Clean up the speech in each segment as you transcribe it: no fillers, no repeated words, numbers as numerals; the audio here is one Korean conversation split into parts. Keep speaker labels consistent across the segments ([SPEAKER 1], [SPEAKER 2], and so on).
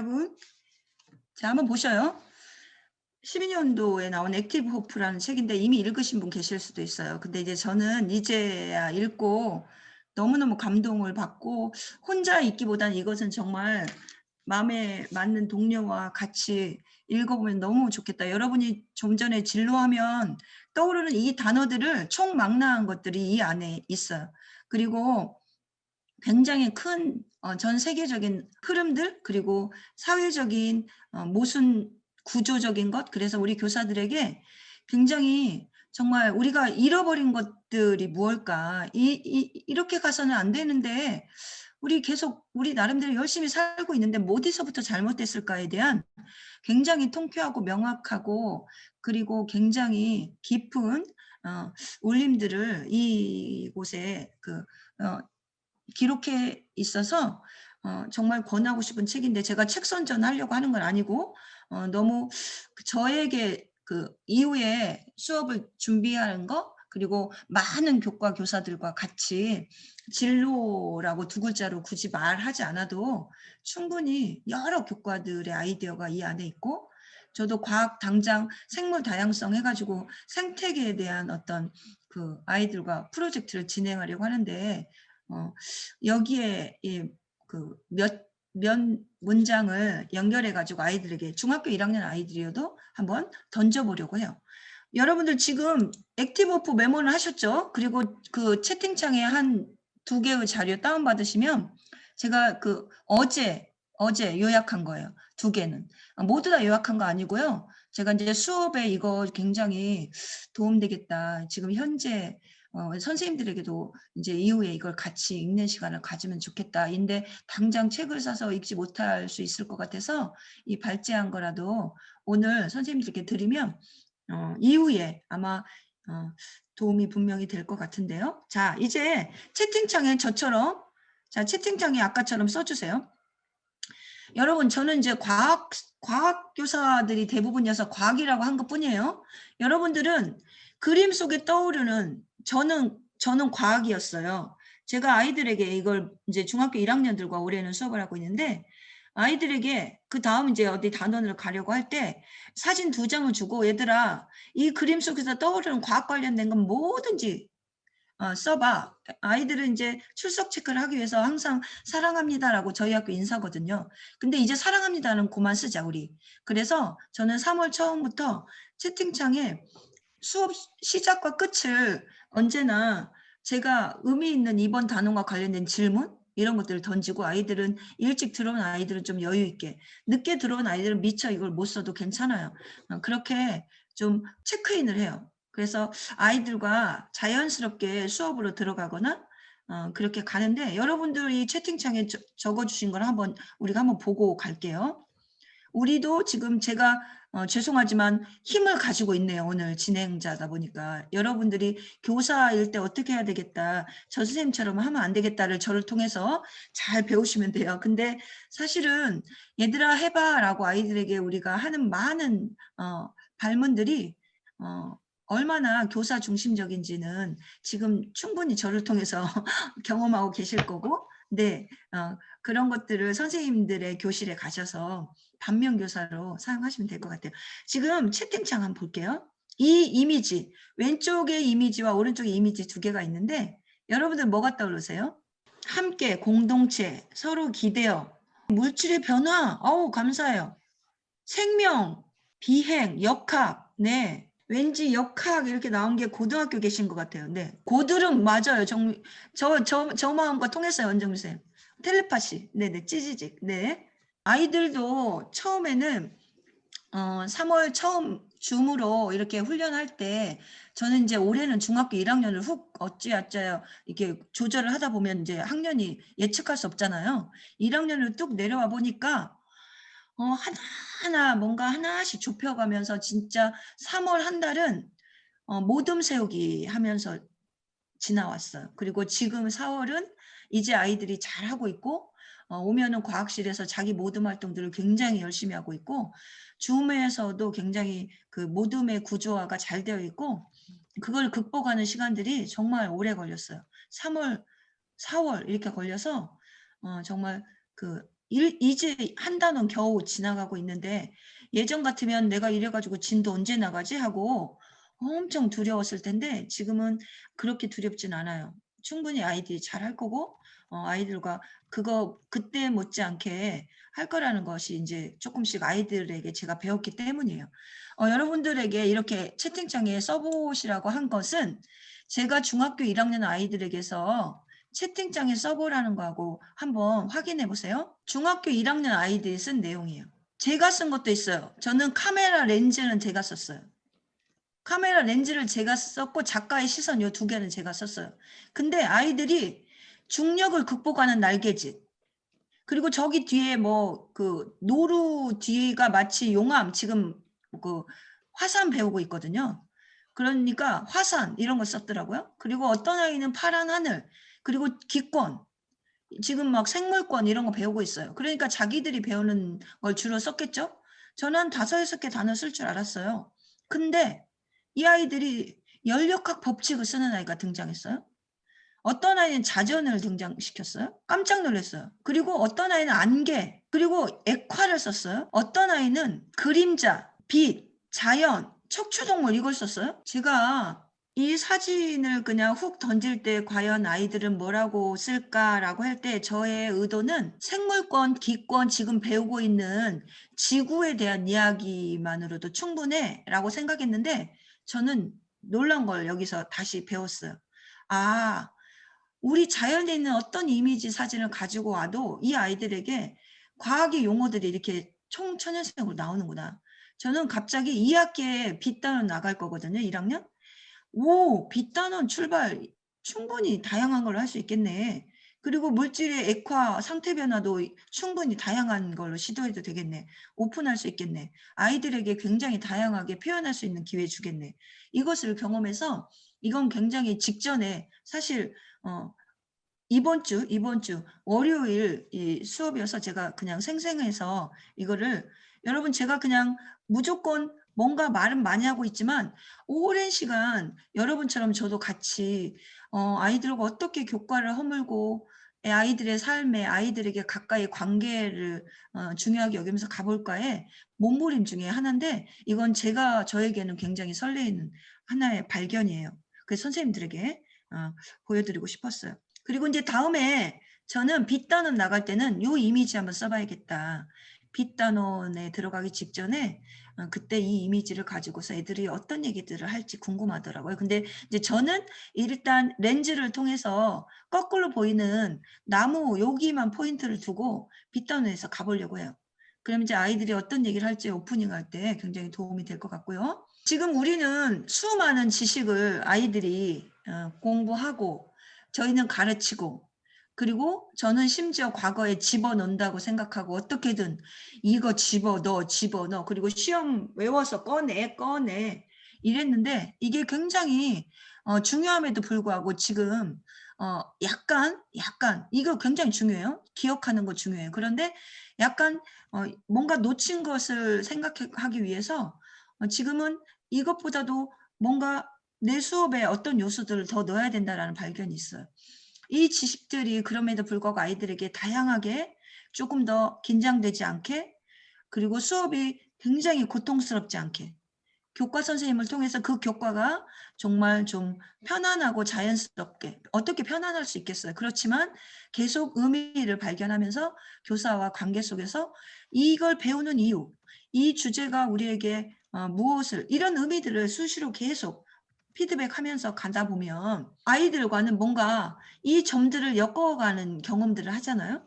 [SPEAKER 1] 여러분, 자, 한번 보셔요. 12년도에 나온 액티브 호프라는 책인데 이미 읽으신 분 계실 수도 있어요. 근데 이제 저는 이제야 읽고 너무너무 감동을 받고 혼자 읽기보다는 이것은 정말 마음에 맞는 동료와 같이 읽어보면 너무 좋겠다. 여러분이 좀 전에 진로하면 떠오르는 이 단어들을 총망라한 것들이 이 안에 있어요. 그리고 굉장히 큰 전 세계적인 흐름들, 그리고 사회적인 모순 구조적인 것, 그래서 우리 교사들에게 굉장히 정말 우리가 잃어버린 것들이 무엇일까, 이렇게 가서는 안 되는데 우리 계속 우리 나름대로 열심히 살고 있는데 어디서부터 잘못됐을까에 대한 굉장히 통쾌하고 명확하고 그리고 굉장히 깊은 울림들을 이곳에 기록해 있어서 정말 권하고 싶은 책인데, 제가 책 선전하려고 하는 건 아니고 너무 저에게 이후에 수업을 준비하는 거, 그리고 많은 교과 교사들과 같이 진로라고 두 글자로 굳이 말하지 않아도 충분히 여러 교과들의 아이디어가 이 안에 있고, 저도 과학 당장 생물 다양성 해가지고 생태계에 대한 어떤 아이들과 프로젝트를 진행하려고 하는데 여기에 몇 문장을 연결해 가지고 아이들에게, 중학교 1학년 아이들이어도 한번 던져보려고 해요. 여러분들 지금 액티브 오프 메모는 하셨죠? 그리고 채팅창에 한 2개의 자료 다운받으시면 제가 어제 요약한 거예요. 2개는. 모두 다 요약한 거 아니고요. 제가 이제 수업에 이거 굉장히 도움되겠다. 지금 현재 선생님들에게도 이제 이후에 이걸 같이 읽는 시간을 가지면 좋겠다. 인데 당장 책을 사서 읽지 못할 수 있을 것 같아서 이 발제한 거라도 오늘 선생님들께 드리면 이후에 아마 도움이 분명히 될 것 같은데요. 자, 이제 채팅창에 저처럼, 자, 채팅창에 아까처럼 써주세요. 여러분, 저는 이제 과학 교사들이 대부분이어서 과학이라고 한 것뿐이에요. 여러분들은 그림 속에 떠오르는, 저는 과학이었어요. 제가 아이들에게 이걸 이제 중학교 1학년들과 올해는 수업을 하고 있는데, 아이들에게 그 다음 이제 어디 단원을 가려고 할 때 사진 2장을 주고, 얘들아, 이 그림 속에서 떠오르는 과학 관련된 건 뭐든지 써봐. 아이들은 이제 출석 체크를 하기 위해서 항상 사랑합니다라고 저희 학교 인사거든요. 근데 이제 사랑합니다는 그만 쓰자, 우리. 그래서 저는 3월 처음부터 채팅창에 수업 시작과 끝을 언제나 제가 의미 있는 이번 단원과 관련된 질문, 이런 것들을 던지고, 아이들은 일찍 들어온 아이들은 좀 여유 있게, 늦게 들어온 아이들은 미처 이걸 못 써도 괜찮아요. 그렇게 좀 체크인을 해요. 그래서 아이들과 자연스럽게 수업으로 들어가거나 그렇게 가는데, 여러분들이 채팅창에 적어주신 걸 우리가 한번 보고 갈게요. 우리도 지금 제가 죄송하지만 힘을 가지고 있네요. 오늘 진행자다 보니까. 여러분들이 교사일 때 어떻게 해야 되겠다, 저 선생님처럼 하면 안 되겠다를 저를 통해서 잘 배우시면 돼요. 근데 사실은 얘들아 해봐 라고 아이들에게 우리가 하는 많은 발문들이 얼마나 교사 중심적인지는 지금 충분히 저를 통해서 경험하고 계실 거고, 네, 그런 것들을 선생님들의 교실에 가셔서 반면교사로 사용하시면 될 것 같아요. 지금 채팅창 한번 볼게요. 이 이미지, 왼쪽의 이미지와 오른쪽의 이미지 2개가 있는데, 여러분들 뭐가 떠오르세요? 함께, 공동체, 서로 기대어, 물질의 변화, 어우 감사해요. 생명, 비행, 역학, 네. 왠지 역학 이렇게 나온 게 고등학교 계신 것 같아요. 네. 고드름 맞아요. 저 마음과 통했어요, 원정미 쌤. 텔레파시, 네네, 찌지직, 네. 아이들도 처음에는 3월 처음 줌으로 이렇게 훈련할 때, 저는 이제 올해는 중학교 1학년을 훅 어찌어찌 이렇게 조절을 하다 보면 이제 학년이 예측할 수 없잖아요. 1학년을 뚝 내려와 보니까 하나하나 뭔가 하나씩 좁혀가면서 진짜 3월 한 달은 모듬 세우기 하면서 지나왔어요. 그리고 지금 4월은 이제 아이들이 잘하고 있고, 오면은 과학실에서 자기 모듬 활동들을 굉장히 열심히 하고 있고, 줌에서도 굉장히 그 모듬의 구조화가 잘 되어 있고, 그걸 극복하는 시간들이 정말 오래 걸렸어요. 3월, 4월 이렇게 걸려서 정말 이제 한 단원 겨우 지나가고 있는데 예전 같으면 '내가 이래 가지고 진도 언제 나가지?' 하고 엄청 두려웠을 텐데 지금은 그렇게 두렵진 않아요. 충분히 아이들이 잘할 거고 아이들과 그거 그때 못지않게 할 거라는 것이 인제 쪼끔씩 아이들에게 제가 배웠기 때문이에요. 여러분들에게 이렇게 채팅창에 써 보시라고 한 것은 제가 중학교 1 학년 아이들에게서 채팅창에 써 보라는 거하고 한번 확인해 보세요. 중학교 1 학년 아이들이 쓴 내용이에요. 제가 쓴 것도 있어요. 저는 카메라 렌즈는 제가 썼어요. 카메라 렌즈를 제가 썼고 작가의 시선 요 두 개는 제가 썼어요. 근데 아이들이 중력을 극복하는 날개짓 그리고 저기 뒤에 뭐 그 노루 뒤가 마치 용암 지금 그 화산 배우고 있거든요. 그러니까 화산 이런 거 썼더라고요. 그리고 어떤 아이는 파란 하늘 그리고 기권 지금 막 생물권 이런 거 배우고 있어요. 그러니까 자기들이 배우는 걸 주로 썼겠죠? 저는 한 5-6개 단어 쓸 줄 알았어요. 근데 이 아이들이 연력학 법칙을 쓰는 아이가 등장했어요. 어떤 아이는 자전을 등장시켰어요. 깜짝 놀랐어요. 그리고 어떤 아이는 안개, 그리고 액화를 썼어요. 어떤 아이는 그림자, 빛, 자연, 척추동물 이걸 썼어요. 제가 이 사진을 그냥 훅 던질 때 '과연 아이들은 뭐라고 쓸까?'라고 할 때 저의 의도는 생물권, 기권 지금 배우고 있는 지구에 대한 이야기만으로도 충분해.'라고 생각했는데 저는 놀란 걸 여기서 다시 배웠어요. '아 우리 자연에 있는 어떤 이미지 사진을 가지고 와도 이 아이들에게 과학의 용어들이 이렇게 총천연색으로 나오는구나.' 저는 갑자기 2 학기에 빛단원 나갈 거거든요, 1 학년. 오 빛단원 출발 충분히 다양한 걸 할 수 있겠네. 그리고 물질의 액화 상태 변화도 충분히 다양한 걸로 시도해도 되겠네. 오픈할 수 있겠네. 아이들에게 굉장히 다양하게 표현할 수 있는 기회 주겠네. 이것을 경험해서 이건 굉장히 직전에 사실 어 이번 주 월요일 이 수업이어서 제가 그냥 생생해서 이거를 여러분 제가 그냥 무조건 뭔가 말은 많이 하고 있지만 오랜 시간 여러분처럼 저도 같이 아이들과 어떻게 교과를 허물고 아이들의 삶에 아이들에게 가까이 관계를 중요하게 여기면서 가 볼까에 몸부림 중에 하나인데 이건 제가 저에게는 굉장히 설레이는 하나의 발견이에요. 그래서 선생님들에게 보여 드리고 싶었어요. 그리고 인제 다음에 저는 빛단원 나갈 때는 요 이미지 한번 써 봐야겠다. 빛단원에 들어가기 직전에 그때 이 이미지를 가지고서 애들이 어떤 얘기들을 할지 궁금하더라고요. 근데 이제 저는 일단 렌즈를 통해서 거꾸로 보이는 나무 여기만 포인트를 두고 빛단원에서 가 보려고 해요. 그럼 이제 아이들이 어떤 얘기를 할지 오프닝할 때 굉장히 도움이 될 것 같고요. 지금 우리는 수많은 지식을 아이들이 공부하고 저희는 가르치고 그리고 저는 심지어 과거에 집어넣는다고 생각하고 어떻게든 "이거 집어넣어, 집어넣어." 그리고 시험 외워서 "꺼내, 꺼내." 이랬는데 이게 굉장히 중요함에도 불구하고 지금 약간 이거 굉장히 중요해요. 기억하는 거 중요해요. 그런데 약간 뭔가 놓친 것을 생각해 하기 위해서 지금은 이것보다도 뭔가 '내 수업에 어떤 요소들을 더 넣어야 된다.'라는 발견이 있어요. 이 지식들이 그럼에도 불구하고 아이들에게 다양하게 쪼끔 더 긴장되지 않게 그리고 수업이 굉장히 고통스럽지 않게 교과 선생님을 통해서 그 교과가 정말 좀 편안하고 자연스럽게 어떻게 편안할 수 있겠어요. 그렇지만 계속 의미를 발견하면서 교사와 관계 속에서 이걸 배우는 이유, 이 주제가 우리에게 무엇을 이런 의미들을 수시로 계속 피드백하면서 가다 보면 아이들과는 뭔가 이 점들을 엮어가는 경험들을 하잖아요.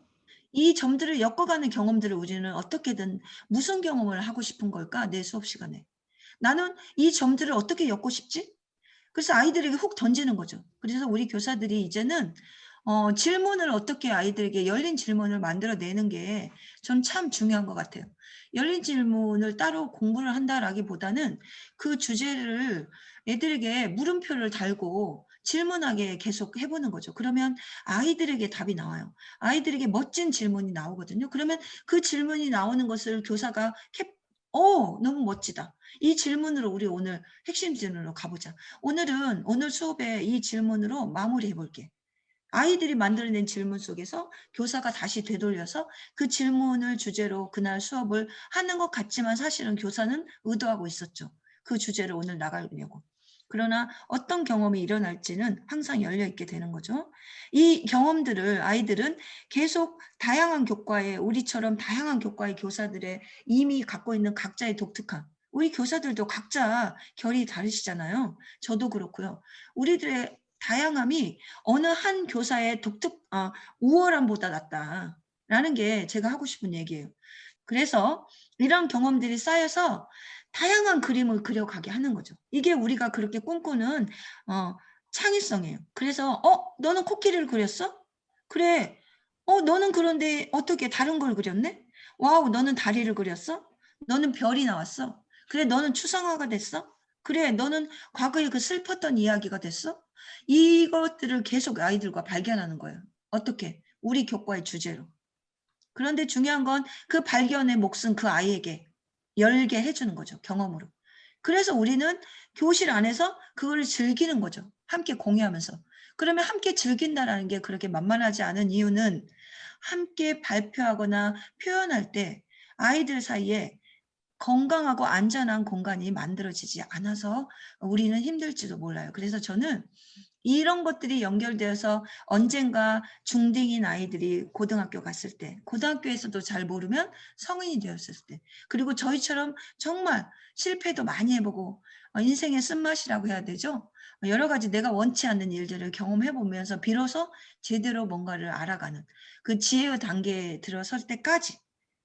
[SPEAKER 1] 이 점들을 엮어가는 경험들을 우리는 어떻게든 '무슨 경험을 하고 싶은 걸까? 내 수업 시간에.' '나는 이 점들을 어떻게 엮고 싶지?' 그래서 아이들에게 훅 던지는 거죠. 그래서 우리 교사들이 이제는 질문을 어떻게 아이들에게 열린 질문을 만들어 내는 게 전 참 중요한 것 같아요. 열린 질문을 따로 공부를 한다라기보다는 그 주제를 애들에게 물음표를 달고 질문하게 계속 해 보는 거죠. 그러면 아이들에게 답이 나와요. 아이들에게 멋진 질문이 나오거든요. 그러면 그 질문이 나오는 것을 교사가 너무 멋지다. 이 질문으로 우리 오늘 핵심 질문으로 가 보자. 오늘 수업에 이 질문으로 마무리해 볼게. 아이들이 만들어낸 질문 속에서 교사가 다시 되돌려서 그 질문을 주제로 그날 수업을 하는 것 같지만 사실은 교사는 의도하고 있었죠. 그 주제를 오늘 나가려고. 그러나 어떤 경험이 일어날지는 항상 열려있게 되는 거죠. 이 경험들을 아이들은 계속 다양한 교과에, 우리처럼 다양한 교과의 교사들의 이미 갖고 있는 각자의 독특함, 우리 교사들도 각자 결이 다르시잖아요. 저도 그렇고요. 우리들의 다양함이 어느 한 교사의 우월함보다 낫다라는 게 제가 하고 싶은 얘기예요. 그래서 이런 경험들이 쌓여서 다양한 그림을 그려가게 하는 거죠. 이게 우리가 그렇게 꿈꾸는 창의성이에요. 그래서 너는 코끼리를 그렸어? 그래. 너는 그런데 어떻게 다른 걸 그렸네? 와우, 너는 다리를 그렸어? 너는 별이 나왔어? 그래, 너는 추상화가 됐어? 그래, 너는 과거에 그 슬펐던 이야기가 됐어? 이것들을 계속 아이들과 발견하는 거예요. 어떻게? 우리 교과의 주제로. 그런데 중요한 건 그 발견의 몫은 그 아이에게 열게 해주는 거죠. 경험으로. 그래서 우리는 교실 안에서 그걸 즐기는 거죠. 함께 공유하면서. 그러면 함께 즐긴다는 게 그렇게 만만하지 않은 이유는 함께 발표하거나 표현할 때 아이들 사이에 건강하고 안전한 공간이 만들어지지 않아서 우리는 힘들지도 몰라요. 그래서 저는 이런 것들이 연결되어서 언젠가 중딩인 아이들이 고등학교 갔을 때, 고등학교에서도 잘 모르면 성인이 되었을 때, 그리고 저희처럼 정말 실패도 많이 해보고 인생의 쓴맛이라고 해야 되죠. 여러 가지 내가 원치 않는 일들을 경험해보면서 비로소 제대로 뭔가를 알아가는 그 지혜의 단계에 들어설 때까지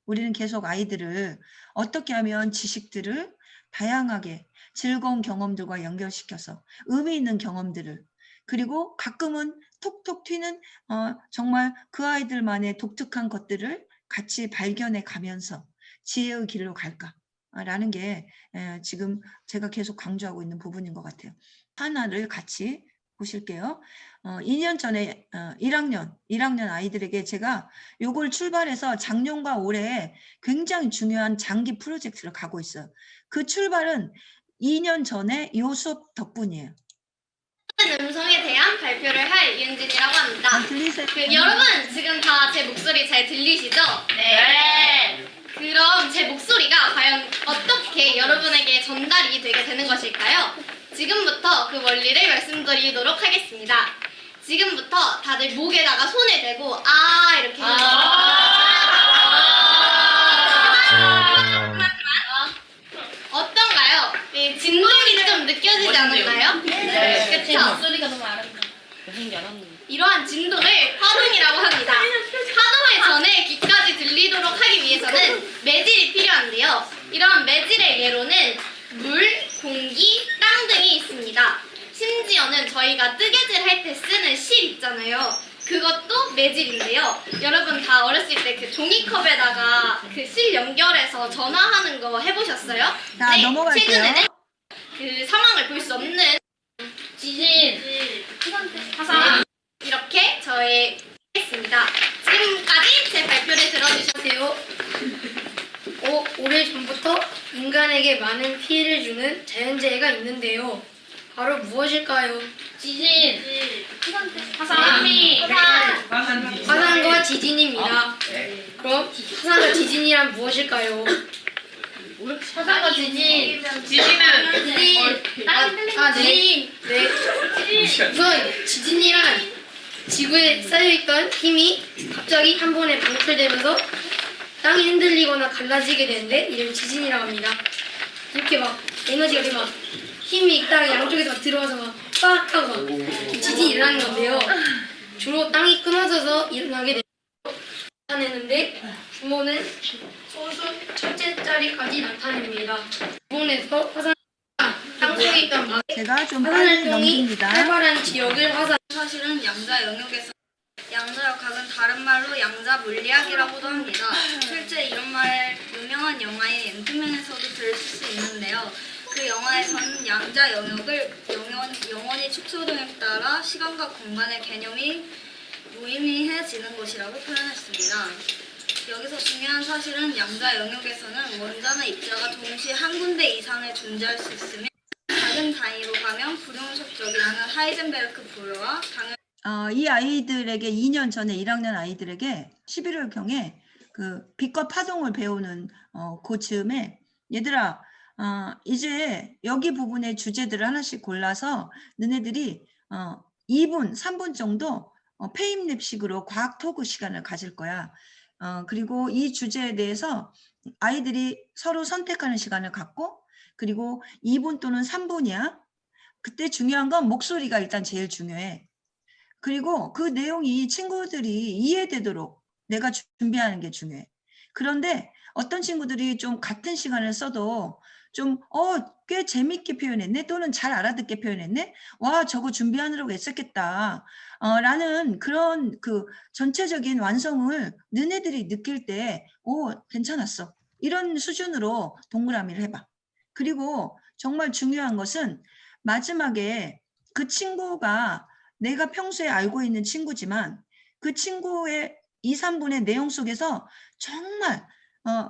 [SPEAKER 1] 우리는 계속 아이들을 어떻게 하면 지식들을 다양하게 즐거운 경험들과 연결시켜서 의미 있는 경험들을, 그리고 가끔은 톡톡 튀는 정말 그 아이들만의 독특한 것들을 같이 발견해 가면서 지혜의 길로 갈까라는 게 지금 제가 계속 강조하고 있는 부분인 것 같아요. 하나를 같이 보실게요. 2년 전에 1학년 아이들에게 제가 요걸 출발해서 작년과 올해 굉장히 중요한 장기 프로젝트를 가고 있어요. 그 출발은 2년 전에 요 수업 덕분이에요.
[SPEAKER 2] 음성에 대한 발표를 할 이은진이라고 합니다.
[SPEAKER 1] 들리세요?
[SPEAKER 2] 여러분 지금 다 제 목소리 잘 들리시죠?
[SPEAKER 3] 네.
[SPEAKER 2] 그럼 제 목소리가 과연 어떻게 여러분에게 전달이 되게 되는 것일까요? 지금부터 그 원리를 말씀드리도록 하겠습니다. 지금부터 다들 목에다가 손을 대고 이렇게 어떤가요? 진동이 좀 느껴지지 않았나요?
[SPEAKER 3] 네.
[SPEAKER 2] 그쵸?
[SPEAKER 3] 목소리가 너무 아름다워.
[SPEAKER 2] 이러한 진동을 파동이라고 합니다. 파동을 전해 귀까지 들리도록 하기 위해서는 매질이 필요한데요. 이러한 매질의 예로는 물, 공기, 땅 등이 있습니다. 심지어는 저희가 뜨개질 할 때 쓰는 실 있잖아요. 그것도 매질인데요. 여러분 다 어렸을 때 그 종이컵에다가 그 실 연결해서 전화하는 거 해보셨어요?
[SPEAKER 1] 자, 넘어갈게요.
[SPEAKER 2] 최근에는 그 상황을 볼 수 없는
[SPEAKER 3] 지진.
[SPEAKER 2] 화산 이렇게 저희 했습니다. 지금까지 제 발표를 들어주셨어요.
[SPEAKER 4] 오래전부터 인간에게 많은 피해를 주는 자연재해가 있는데요. 바로 무엇일까요?
[SPEAKER 3] 지진.
[SPEAKER 2] 화산.
[SPEAKER 4] 화산과 지진입니다. 그럼 화산과 지진이란 무엇일까요?
[SPEAKER 3] 화산과 지진.
[SPEAKER 4] 네. 우선 지진이란 지구에 쌓여있던 힘이 갑자기 한 번에 방출되면서 땅이 흔들리거나 갈라지게 되는데 이를 지진이라고 합니다. 이렇게 막 에너지가 되게 막 힘이 땅 양쪽에서 막 들어와서 막 빡 하고 막 지진이 일어나는 건데요. 주로 땅이 끊어져서 일어나게 나타내는데 규모는 소수 첫째 자리까지 나타냅니다. 일본에서 화산 땅속에 있던 막
[SPEAKER 1] 제가 좀
[SPEAKER 4] 화산
[SPEAKER 1] 빨리
[SPEAKER 4] 활동이
[SPEAKER 1] 넘깁니다.
[SPEAKER 4] 활발한 지역을 화산
[SPEAKER 2] 사실은 양자 영역에서 양자역학은 다른 말로 양자 물리학이라고도 합니다. 실제 이런 말 유명한 영화인 앤트맨에서도 들을 수 있는데요. 그 영화에서는 양자 영역을 영원히 축소됨에 따라 시간과 공간의 개념이 무의미해지는 것이라고 표현했습니다. 여기서 중요한 사실은 양자 영역에서는 원자나 입자가 동시에 한 군데 이상에 존재할 수 있으며 작은 단위로 가면 불용속적이라는 하이젠베르크 부호와 당연히
[SPEAKER 1] 이 아이들에게 2년 전에 1학년 아이들에게 11월경에 그 빛과 파동을 배우는 그 즈음에 얘들아 이제 여기 부분의 주제들을 하나씩 골라서 너네들이 2분, 3분 정도 페임랩식으로 과학 토크 시간을 가질 거야. 그리고 이 주제에 대해서 아이들이 서로 선택하는 시간을 갖고 그리고 2분 또는 3분이야. 그때 중요한 건 목소리가 일단 제일 중요해. 그리고 그 내용이 친구들이 이해되도록 내가 준비하는 게 중요해. 그런데 어떤 친구들이 좀 같은 시간을 써도 좀 꽤 재밌게 표현했네 또는 잘 알아듣게 표현했네. 와 저거 준비하느라고 애썼겠다. 라는 그런 그 전체적인 완성을 너네들이 느낄 때 괜찮았어. 이런 수준으로 동그라미를 해봐. 그리고 정말 중요한 것은 마지막에 그 친구가 내가 평소에 알고 있는 친구지만 그 친구의 2, 3분의 내용 속에서 정말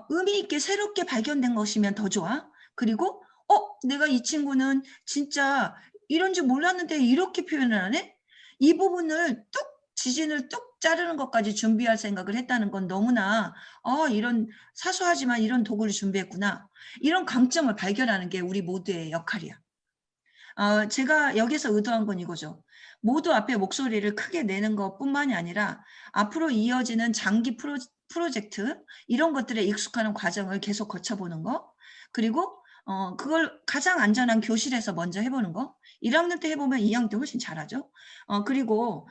[SPEAKER 1] 의미 있게 새롭게 발견된 것이면 더 좋아. 그리고 내가 이 친구는 진짜 이런 줄 몰랐는데 이렇게 표현을 하네? 이 부분을 지진을 뚝 자르는 것까지 준비할 생각을 했다는 건 너무나 이런 사소하지만 이런 도구를 준비했구나. 이런 강점을 발견하는 게 우리 모두의 역할이야. 제가 여기서 의도한 건 이거죠. 모두 앞에 목소리를 크게 내는 것뿐만이 아니라 앞으로 이어지는 장기 프로젝트 이런 것들에 익숙하는 과정을 계속 거쳐보는 거 그리고 그걸 가장 안전한 교실에서 먼저 해보는 거 1학년 때 해보면 2학년 때 훨씬 잘하죠. 그리고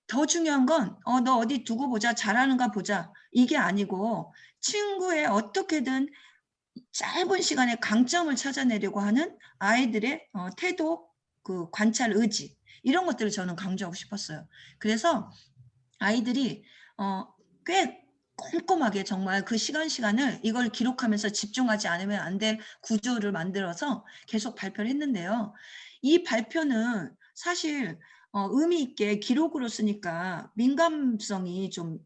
[SPEAKER 1] 더 중요한 건 너 어디 두고 보자 잘하는가 보자 이게 아니고 친구의 어떻게든 짧은 시간에 강점을 찾아내려고 하는 아이들의 태도, 그 관찰 의지 이런 것들을 저는 강조하고 싶었어요. 그래서 아이들이 꽤 꼼꼼하게 정말 그 시간을 이걸 기록하면서 집중하지 않으면 안 될 구조를 만들어서 계속 발표를 했는데요. 이 발표는 사실 의미 있게 기록으로 쓰니까 민감성이 좀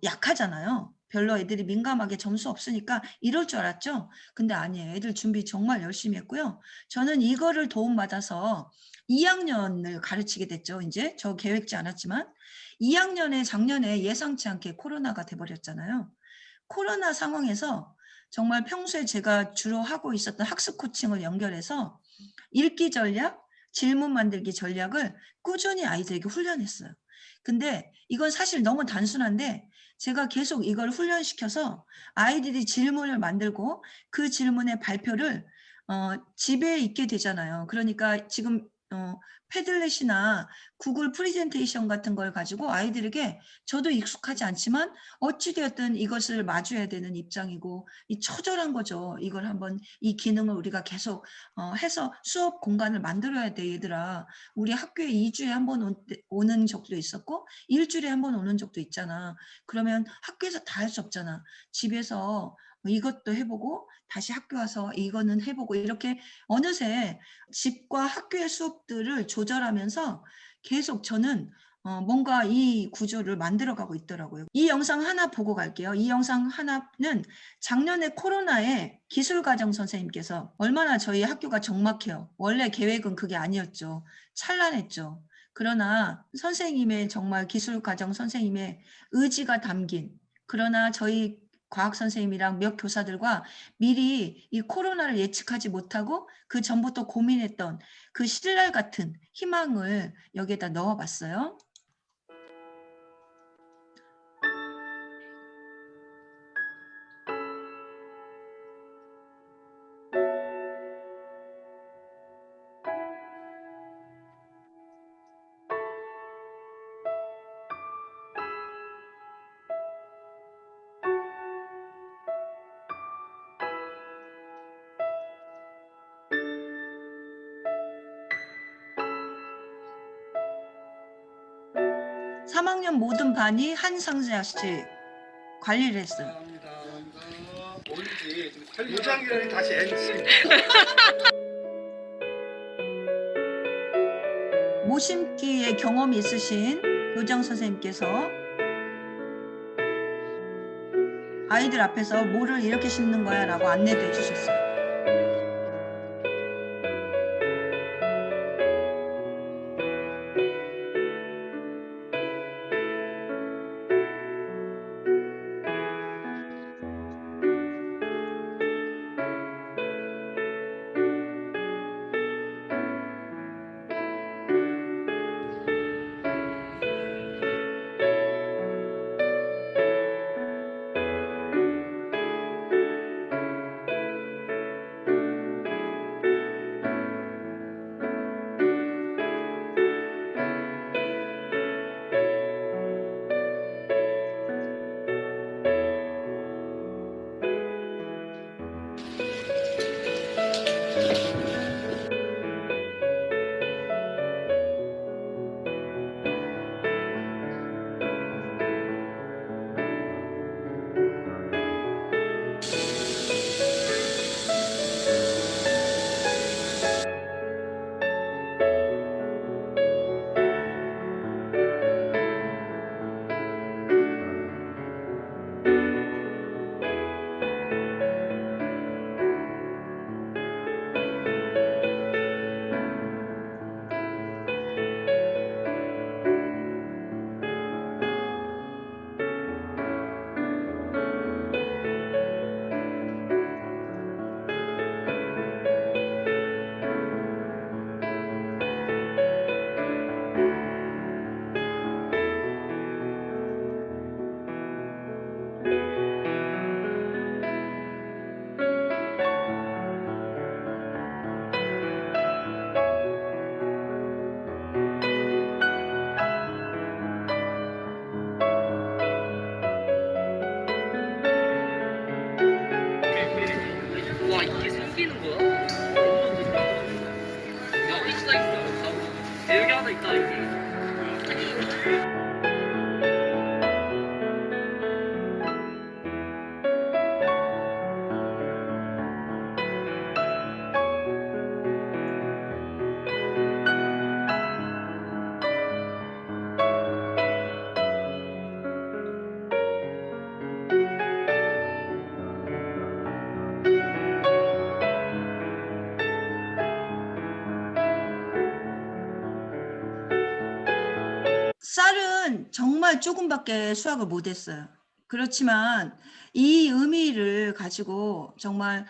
[SPEAKER 1] 약하잖아요. 별로 애들이 민감하게 점수 없으니까 이럴 줄 알았죠. 근데 아니에요. 애들 준비 정말 열심히 했고요. 저는 이거를 도움받아서 2학년을 가르치게 됐죠. 이제 저 계획지 않았지만 2학년에 작년에 예상치 않게 코로나가 돼버렸잖아요. 코로나 상황에서 정말 평소에 제가 주로 하고 있었던 학습 코칭을 연결해서 읽기 전략, 질문 만들기 전략을 꾸준히 아이들에게 훈련했어요. 근데 이건 사실 너무 단순한데 제가 계속 이걸 훈련시켜서 아이들이 질문을 만들고 그 질문의 발표를 집에 있게 되잖아요. 그러니까 지금 패들렛이나 구글 프레젠테이션 같은 걸 가지고 아이들에게 저도 익숙하지 않지만 어찌되었든 이것을 마주해야 되는 입장이고 이 처절한 거죠. 이걸 한번 이 기능을 우리가 계속 해서 수업 공간을 만들어야 돼 얘들아. 우리 학교에 2주에 한 번 오는 적도 있었고 1주일에 한 번 오는 적도 있잖아. 그러면 학교에서 다 할 수 없잖아. 집에서 이것도 해보고 다시 학교 와서 이거는 해보고 이렇게 어느새 집과 학교의 수업들을 조절하면서 계속 저는 뭔가 이 구조를 만들어가고 있더라고요. 이 영상 하나 보고 갈게요. 이 영상 하나는 작년에 코로나에 기술과정 선생님께서 얼마나 저희 학교가 적막해요. 원래 계획은 그게 아니었죠. 찬란했죠. 그러나 선생님의 정말 기술과정 선생님의 의지가 담긴 그러나 저희 과학 선생님이랑 몇 교사들과 미리 이 코로나를 예측하지 못하고 그 전부터 고민했던 그 신랄 같은 희망을 여기에다 넣어봤어요. 삼 3학년 모든 반이 한 상자씩 관리를 했어요.
[SPEAKER 5] 뭔지 요장이라니 다시 NC.
[SPEAKER 1] 모심기의 경험이 있으신 교장 선생님께서 아이들 앞에서 뭐를 이렇게 심는 거야 라고 안내도 해주셨어요.
[SPEAKER 6] 와 이게 생기는 거야? 야 있어 있어. 여기 하나 있다 여기.
[SPEAKER 1] 쌀은 정말 조금밖에 수확을 못했어요. 그렇지만 이 의미를 가지고 정말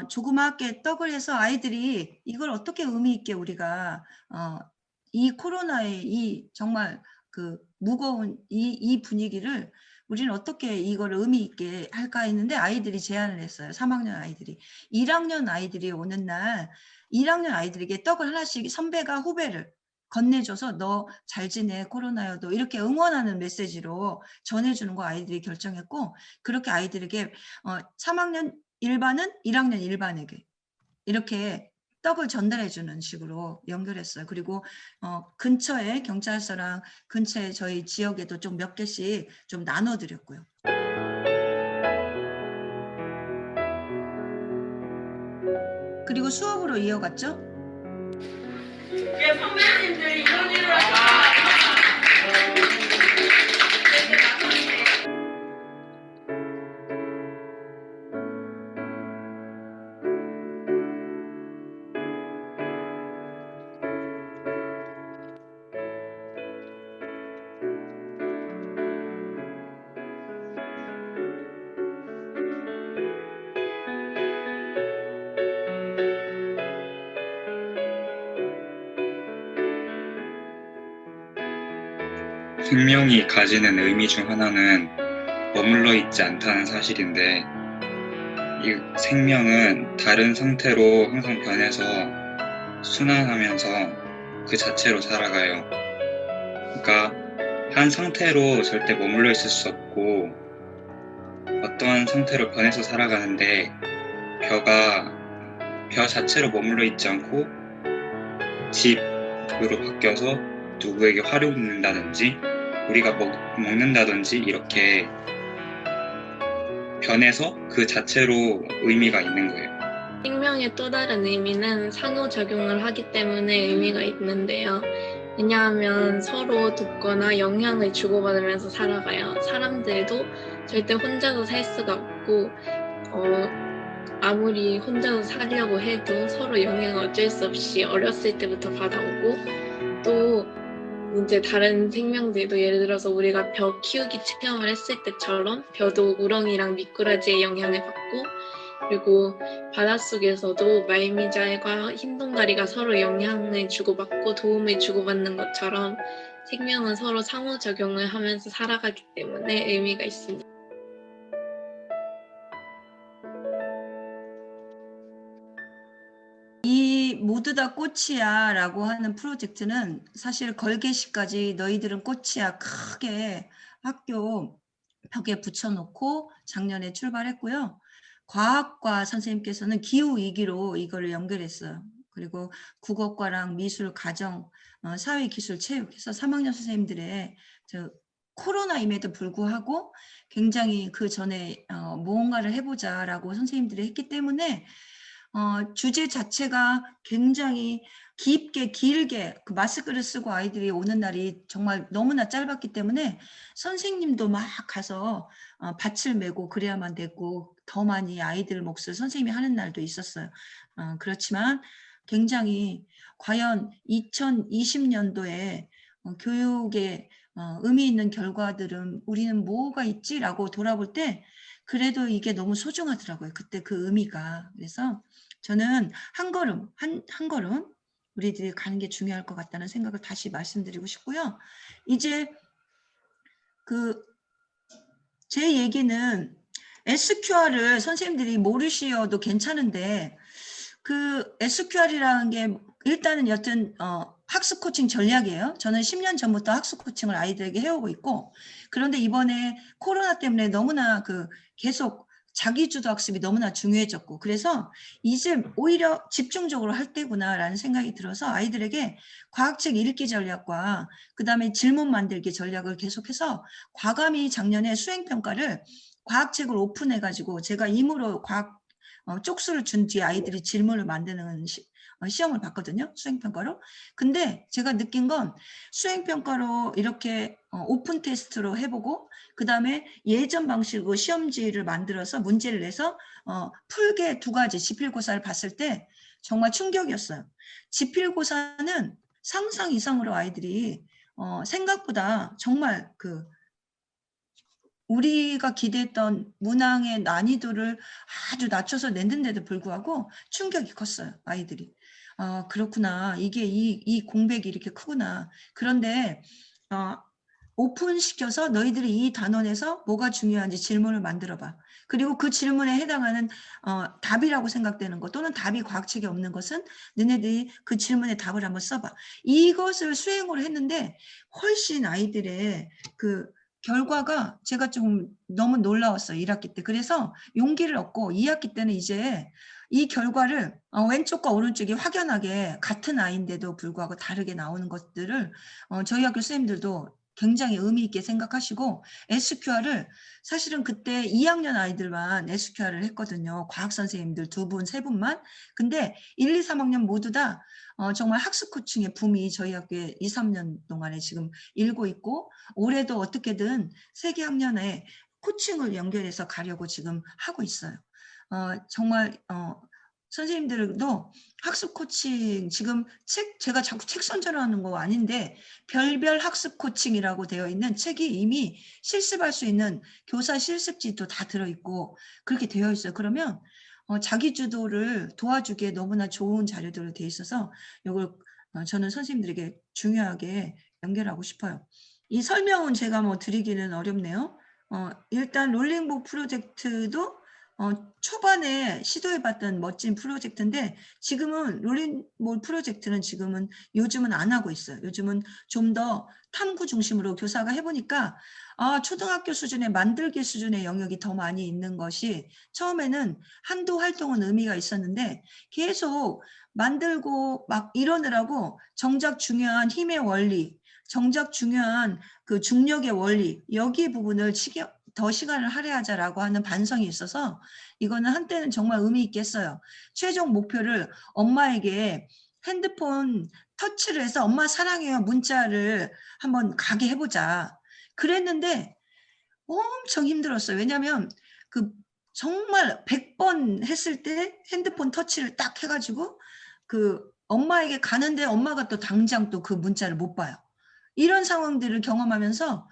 [SPEAKER 1] 조그맣게 떡을 해서 아이들이 이걸 어떻게 의미 있게 우리가 이 코로나의 이 정말 그 무거운 이 분위기를 우리는 어떻게 이걸 의미 있게 할까 했는데 아이들이 제안을 했어요. 3학년 아이들이. 1학년 아이들이 오는 날 1학년 아이들에게 떡을 하나씩 선배가 후배를 건네줘서 너 잘 지내 코로나여도 이렇게 응원하는 메시지로 전해주는 거 아이들이 결정했고 그렇게 아이들에게 3학년 1반은 1학년 1반에게 이렇게 떡을 전달해주는 식으로 연결했어요. 그리고 근처에 경찰서랑 근처에 저희 지역에도 좀 몇 개씩 좀 나눠드렸고요. 그리고 수업으로 이어갔죠.
[SPEAKER 7] 선배님들이 이런 일을
[SPEAKER 8] 생명이 가지는 의미 중 하나는 머물러 있지 않다는 사실인데 이 생명은 다른 상태로 항상 변해서 순환하면서 그 자체로 살아가요. 그러니까 한 상태로 절대 머물러 있을 수 없고 어떠한 상태로 변해서 살아가는데 벼 자체로 머물러 있지 않고 집으로 바뀌어서 누구에게 활용된다든지 우리가 먹는다든지 이렇게 변해서 그 자체로 의미가 있는 거예요.
[SPEAKER 9] 생명의 또 다른 의미는 상호작용을 하기 때문에 의미가 있는데요. 왜냐하면 서로 돕거나 영향을 주고받으면서 살아가요. 사람들도 절대 혼자서 살 수가 없고 아무리 혼자서 살려고 해도 서로 영향을 어쩔 수 없이 어렸을 때부터 받아오고 또 이제 다른 생명들도 예를 들어서 우리가 벼 키우기 체험을 했을 때처럼 벼도 우렁이랑 미꾸라지의 영향을 받고 그리고 바닷속에서도 말미잘과 흰동가리가 서로 영향을 주고받고 도움을 주고받는 것처럼 생명은 서로 상호작용을 하면서 살아가기 때문에 의미가 있습니다.
[SPEAKER 1] 이 모두 다 꽃이야 라고 하는 프로젝트는 사실 걸개식까지 너희들은 꽃이야 크게 학교 벽에 붙여놓고 작년에 출발했고요. 과학과 선생님께서는 기후위기로 이걸 연결했어요. 그리고 국어과랑 미술, 가정, 사회기술, 체육 해서 3학년 선생님들의 코로나임에도 불구하고 굉장히 그 전에 무언가를 해보자라고 선생님들이 했기 때문에 주제 자체가 굉장히 깊게 길게 그 마스크를 쓰고 아이들이 오는 날이 정말 너무나 짧았기 때문에 선생님도 막 가서 밭을 메고 그래야만 되고 더 많이 아이들 몫을 선생님이 하는 날도 있었어요. 그렇지만 굉장히 과연 2020년도에 교육에 의미 있는 결과들은 우리는 뭐가 있지라고 돌아볼 때 그래도 이게 너무 소중하더라고요. 그때 그 의미가. 그래서 저는 한 걸음 한 걸음 우리들이 가는 게 중요할 것 같다는 생각을 다시 말씀드리고 싶고요. 이제 제 얘기는 SQR을 선생님들이 모르셔도 괜찮은데 그 SQR이라는 게 일단은 여튼 학습 코칭 전략이에요. 저는 10년 전부터 학습 코칭을 아이들에게 해오고 있고 그런데 이번에 코로나 때문에 너무나 계속 자기주도 학습이 너무나 중요해졌고 그래서 이제 오히려 집중적으로 할 때구나라는 생각이 들어서 아이들에게 과학책 읽기 전략과 그다음에 질문 만들기 전략을 계속해서 과감히 작년에 수행평가를 과학책을 오픈해가지고 제가 임으로 과학 쪽수를 준 뒤에 아이들이 질문을 만드는 시험을 봤거든요. 수행평가로. 근데 제가 느낀 건 수행평가로 이렇게 오픈 테스트로 해보고 그 다음에 예전 방식으로 시험지를 만들어서 문제를 내서 풀게 2가지 지필고사를 봤을 때 정말 충격이었어요. 지필고사는 상상 이상으로 아이들이 생각보다 정말 우리가 기대했던 문항의 난이도를 아주 낮춰서 냈는데도 불구하고 충격이 컸어요. 아이들이. 그렇구나. 이게 이 공백이 이렇게 크구나. 그런데 오픈시켜서 너희들이 이 단원에서 뭐가 중요한지 질문을 만들어봐. 그리고 그 질문에 해당하는 답이라고 생각되는 것 또는 답이 과학책에 없는 것은 너네들이 그 질문에 답을 한번 써봐. 이것을 수행으로 했는데 훨씬 아이들의 결과가 제가 좀 너무 놀라웠어요. 1학기 때. 그래서 용기를 얻고 2학기 때는 이제 이 결과를 왼쪽과 오른쪽이 확연하게 같은 아이인데도 불구하고 다르게 나오는 것들을 저희 학교 선생님들도 굉장히 의미 있게 생각하시고 SQR을 사실은 그때 2학년 아이들만 SQR을 했거든요. 과학 선생님들 2분, 3분만. 근데 1, 2, 3학년 모두 다 정말 학습 코칭의 붐이 저희 학교에 2, 3년 동안에 지금 일고 있고 올해도 어떻게든 3개 학년에 코칭을 연결해서 가려고 지금 하고 있어요. 정말 선생님들도 학습 코칭 지금 제가 자꾸 책 선전하는 거 아닌데 별별 학습 코칭이라고 되어 있는 책이 이미 실습할 수 있는 교사 실습지도 다 들어있고 그렇게 되어 있어요. 그러면 자기 주도를 도와주기에 너무나 좋은 자료들로 되어 있어서 이걸 저는 선생님들에게 중요하게 연결하고 싶어요. 이 설명은 제가 드리기는 어렵네요. 일단 롤링북 프로젝트도 초반에 시도해봤던 멋진 프로젝트인데 지금은 롤링볼 프로젝트는 요즘은 안 하고 있어요. 요즘은 좀 더 탐구 중심으로 교사가 해보니까 초등학교 수준의 만들기 수준의 영역이 더 많이 있는 것이 처음에는 한두 활동은 의미가 있었는데 계속 만들고 막 이러느라고 정작 중요한 힘의 원리, 정작 중요한 그 중력의 원리 여기 부분을 더 시간을 할애하자라고 하는 반성이 있어서 이거는 한때는 정말 의미 있게 했어요. 최종 목표를 엄마에게 핸드폰 터치를 해서 엄마 사랑해요 문자를 한번 가게 해보자. 그랬는데 엄청 힘들었어요. 왜냐하면 정말 100번 했을 때 핸드폰 터치를 딱 해가지고 엄마에게 가는데 엄마가 또 당장 또 그 문자를 못 봐요. 이런 상황들을 경험하면서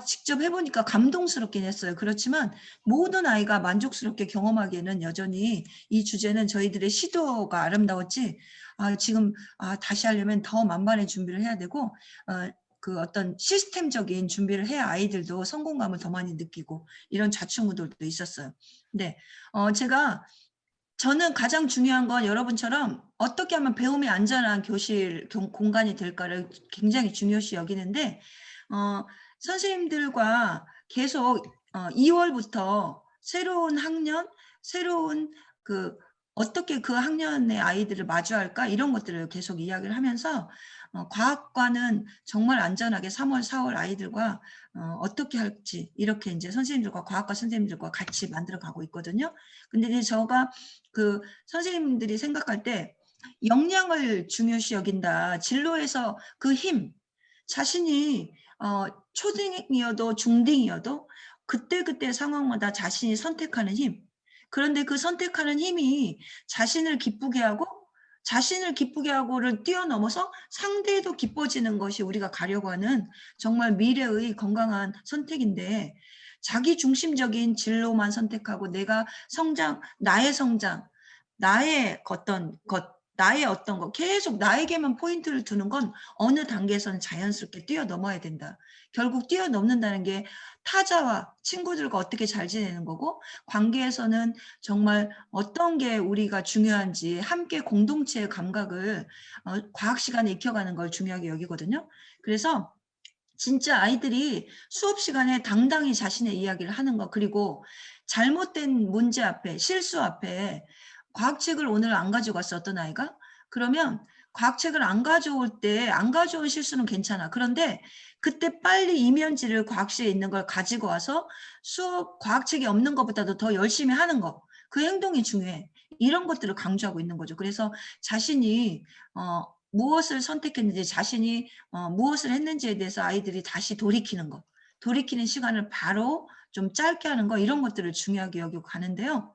[SPEAKER 1] 직접 해보니까 감동스럽긴 했어요. 그렇지만 모든 아이가 만족스럽게 경험하기에는 여전히 이 주제는 저희들의 시도가 아름다웠지 지금 다시 하려면 더 만반의 준비를 해야 되고 어떤 시스템적인 준비를 해야 아이들도 성공감을 더 많이 느끼고 이런 좌충우돌도 있었어요. 근데 저는 가장 중요한 건 여러분처럼 어떻게 하면 배움이 안전한 교실 공간이 될까를 굉장히 중요시 여기는데 선생님들과 계속 2월부터 새로운 학년, 새로운 어떻게 그 학년의 아이들을 마주할까 이런 것들을 계속 이야기를 하면서 과학과는 정말 안전하게 3월, 4월 아이들과 어떻게 할지 이렇게 이제 선생님들과 과학과 선생님들과 같이 만들어 가고 있거든요. 근데 이제 제가 선생님들이 생각할 때 역량을 중요시 여긴다. 진로에서 그 힘, 자신이 초딩이어도 중딩이어도 그때그때 상황마다 자신이 선택하는 힘. 그런데 그 선택하는 힘이 자신을 기쁘게 하고를 뛰어넘어서 상대도 기뻐지는 것이 우리가 가려고 하는 정말 미래의 건강한 선택인데 자기 중심적인 진로만 선택하고 내가 나의 성장, 나의 어떤 것 계속 나에게만 포인트를 두는 건 어느 단계에서는 자연스럽게 뛰어넘어야 된다. 결국 뛰어넘는다는 게 타자와 친구들과 어떻게 잘 지내는 거고 관계에서는 정말 어떤 게 우리가 중요한지 함께 공동체의 감각을 과학 시간에 익혀가는 걸 중요하게 여기거든요. 그래서 진짜 아이들이 수업 시간에 당당히 자신의 이야기를 하는 거, 그리고 잘못된 문제 앞에, 실수 앞에 과학책을 오늘 안 가지고 왔어, 어떤 아이가? 그러면 과학책을 안 가져올 때, 안 가져온 실수는 괜찮아. 그런데 그때 빨리 이면지를 과학실에 있는 걸 가지고 와서 수업 과학책이 없는 것보다도 더 열심히 하는 거, 그 행동이 중요해. 이런 것들을 강조하고 있는 거죠. 그래서 자신이 무엇을 선택했는지, 자신이 무엇을 했는지에 대해서 아이들이 다시 돌이키는 거, 돌이키는 시간을 바로 좀 짧게 하는 거, 이런 것들을 중요하게 여기고 가는데요.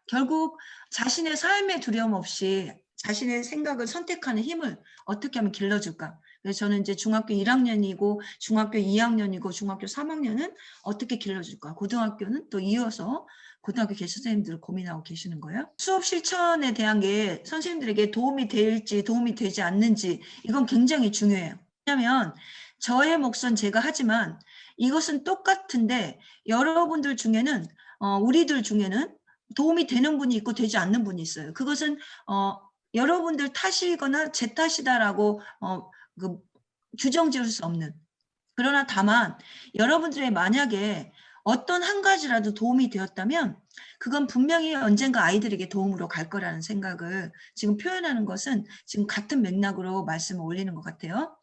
[SPEAKER 1] 결국 자신의 삶에 두려움 없이 자신의 생각을 선택하는 힘을 어떻게 하면 길러줄까? 그래서 저는 이제 중학교 1학년이고 중학교 2학년이고 중학교 3학년은 어떻게 길러줄까? 고등학교는 또 이어서 고등학교 개수 선생님들 고민하고 계시는 거예요. 수업 실천에 대한 게 선생님들에게 도움이 될지 도움이 되지 않는지, 이건 굉장히 중요해요. 왜냐하면 저의 몫은 제가 하지만 이것은 똑같은데 여러분들 중에는 우리들 중에는 도움이 되는 분이 있고 되지 않는 분이 있어요. 그것은 여러분들 탓이거나 제 탓이다라고 규정 지을 수 없는. 그러나 다만 여러분들의 만약에 어떤 한 가지라도 도움이 되었다면 그건 분명히 언젠가 아이들에게 도움으로 갈 거라는 생각을 지금 표현하는 것은 지금 같은 맥락으로 말씀을 올리는 것 같아요.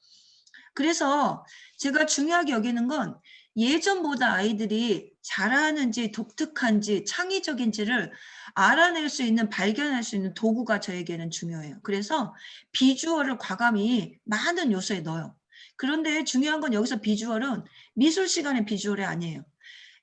[SPEAKER 1] 그래서 제가 중요하게 여기는 건 예전보다 아이들이 잘하는지 독특한지 창의적인지를 알아낼 수 있는, 발견할 수 있는 도구가 저에게는 중요해요. 그래서 비주얼을 과감히 많은 요소에 넣어요. 그런데 중요한 건 여기서 비주얼은 미술 시간의 비주얼이 아니에요.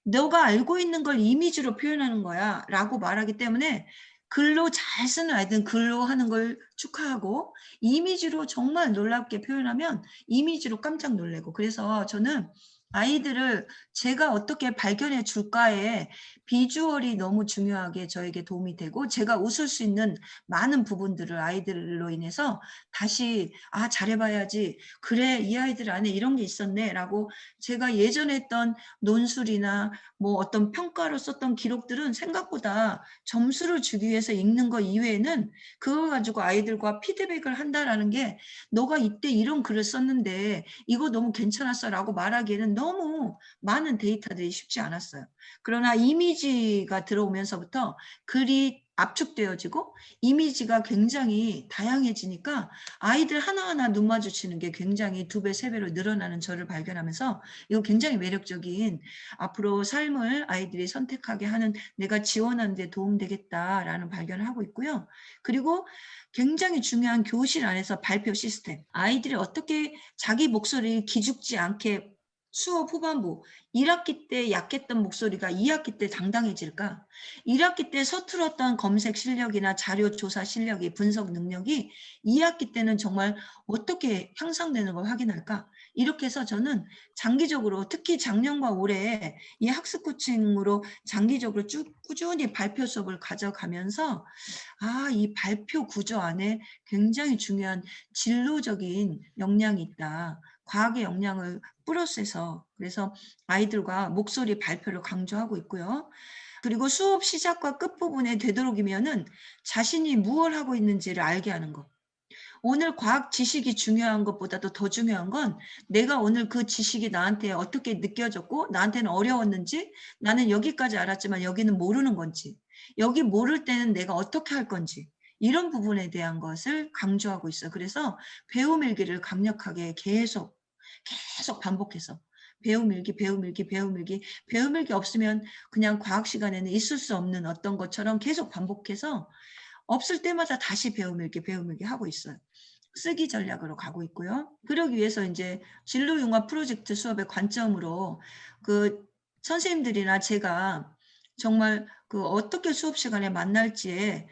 [SPEAKER 1] 너가 알고 있는 걸 이미지로 표현하는 거야 라고 말하기 때문에 글로 잘 쓰는 아이들은 글로 하는 걸 축하하고, 이미지로 정말 놀랍게 표현하면 이미지로 깜짝 놀래고. 그래서 저는 아이들을 제가 어떻게 발견해 줄까에 비주얼이 너무 중요하게 저에게 도움이 되고, 제가 웃을 수 있는 많은 부분들을 아이들로 인해서 다시 잘해봐야지, 그래 이 아이들 안에 이런 게 있었네 라고, 제가 예전에 했던 논술이나 뭐 어떤 평가로 썼던 기록들은 생각보다 점수를 주기 위해서 읽는 거 이외에는 그거 가지고 아이들과 피드백을 한다라는 게, 너가 이때 이런 글을 썼는데 이거 너무 괜찮았어 라고 말하기에는 너무 많은 데이터들이 쉽지 않았어요. 그러나 이미지가 들어오면서부터 글이 압축되어지고 이미지가 굉장히 다양해지니까 아이들 하나하나 눈 마주치는 게 굉장히 2배, 3배로 늘어나는 저를 발견하면서 이거 굉장히 매력적인, 앞으로 삶을 아이들이 선택하게 하는, 내가 지원하는 데 도움되겠다라는 발견을 하고 있고요. 그리고 굉장히 중요한 교실 안에서 발표 시스템, 아이들이 어떻게 자기 목소리 기죽지 않게 수업 후반부 1학기 때 약했던 목소리가 2학기 때 당당해질까? 1학기 때 서툴었던 검색 실력이나 자료 조사 실력이, 분석 능력이 2학기 때는 정말 어떻게 향상되는 걸 확인할까? 이렇게 해서 저는 장기적으로, 특히 작년과 올해 이 학습 코칭으로 장기적으로 쭉 꾸준히 발표 수업을 가져가면서 이 발표 구조 안에 굉장히 중요한 진로적인 역량이 있다. 과학의 역량을 플러스해서, 그래서 아이들과 목소리 발표를 강조하고 있고요. 그리고 수업 시작과 끝부분에 되도록이면은 자신이 무엇을 하고 있는지를 알게 하는 거. 오늘 과학 지식이 중요한 것보다도 더 중요한 건 내가 오늘 그 지식이 나한테 어떻게 느껴졌고, 나한테는 어려웠는지, 나는 여기까지 알았지만 여기는 모르는 건지, 여기 모를 때는 내가 어떻게 할 건지, 이런 부분에 대한 것을 강조하고 있어요. 그래서 배움 일기를 강력하게 계속 반복해서 배움 일기 없으면 그냥 과학 시간에는 있을 수 없는 어떤 것처럼 계속 반복해서 없을 때마다 다시 배움 일기 하고 있어요. 쓰기 전략으로 가고 있고요. 그러기 위해서 이제 진로융합 프로젝트 수업의 관점으로 그 선생님들이나 제가 정말 그 어떻게 수업 시간에 만날지에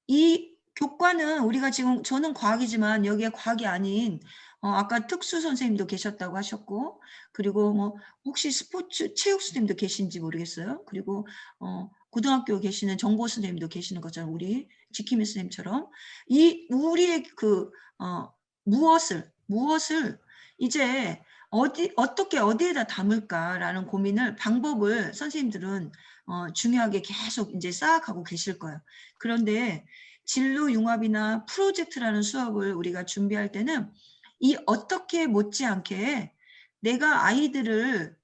[SPEAKER 1] 이 교과는 우리가 지금, 저는 과학이지만 여기에 과학이 아닌 아까 특수 선생님도 계셨다고 하셨고, 그리고 뭐 혹시 스포츠 체육 선생님도 계신지 모르겠어요. 그리고 고등학교 계시는 정보 선생님도 계시는 것처럼, 우리 지킴이 선생님처럼 이 우리의 그 무엇을 이제 어떻게 어디에다 담을까라는 고민을, 방법을 선생님들은 중요하게 계속 이제 쌓아가고 계실 거예요. 그런데 진로융합이나 프로젝트라는 수업을 우리가 준비할 때는 이 어떻게 못지않게 내가 아이들을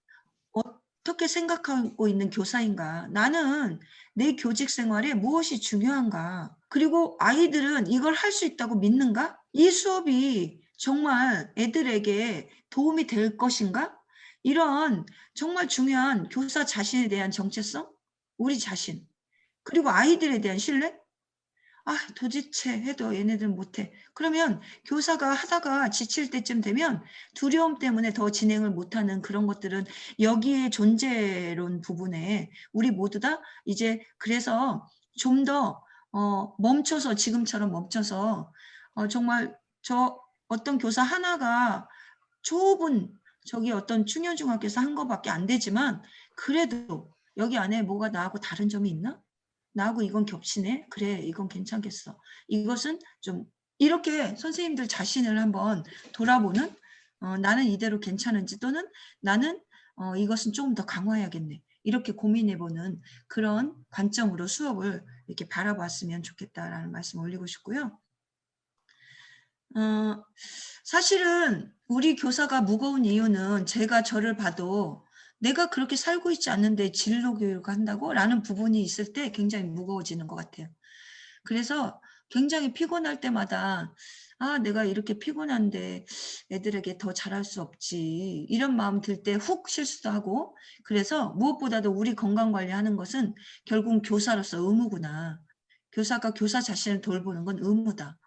[SPEAKER 1] 어떻게 생각하고 있는 교사인가? 나는 내 교직 생활에 무엇이 중요한가? 그리고 아이들은 이걸 할 수 있다고 믿는가? 이 수업이 정말 애들에게 도움이 될 것인가? 이런 정말 중요한 교사 자신에 대한 정체성, 우리 자신, 그리고 아이들에 대한 신뢰? 아, 도대체 해도 얘네들은 못해. 그러면 교사가 하다가 지칠 때쯤 되면 두려움 때문에 더 진행을 못하는 그런 것들은 여기에 존재론 부분에 우리 모두 다 이제 그래서 좀 더 멈춰서 지금처럼 멈춰서 정말 저 어떤 교사 하나가 좁은 저기 어떤 충현중학교에서 한 거밖에 안 되지만 그래도 여기 안에 뭐가 나하고 다른 점이 있나? 나하고 이건 겹치네. 그래, 이건 괜찮겠어. 이것은 좀 이렇게 선생님들 자신을 한번 돌아보는 나는 이대로 괜찮은지 또는 나는 이것은 조금 더 강화해야겠네. 이렇게 고민해보는 그런 관점으로 수업을 이렇게 바라봤으면 좋겠다라는 말씀 올리고 싶고요. 사실은 우리 교사가 무거운 이유는 제가 저를 봐도 내가 그렇게 살고 있지 않는데 진로 교육을 한다고? 라는 부분이 있을 때 굉장히 무거워지는 것 같아요. 그래서 굉장히 피곤할 때마다 아, 내가 이렇게 피곤한데 애들에게 더 잘할 수 없지. 이런 마음 들 때 훅 실수도 하고 그래서 무엇보다도 우리 건강 관리하는 것은 결국 교사로서 의무구나. 교사가 교사 자신을 돌보는 건 의무다.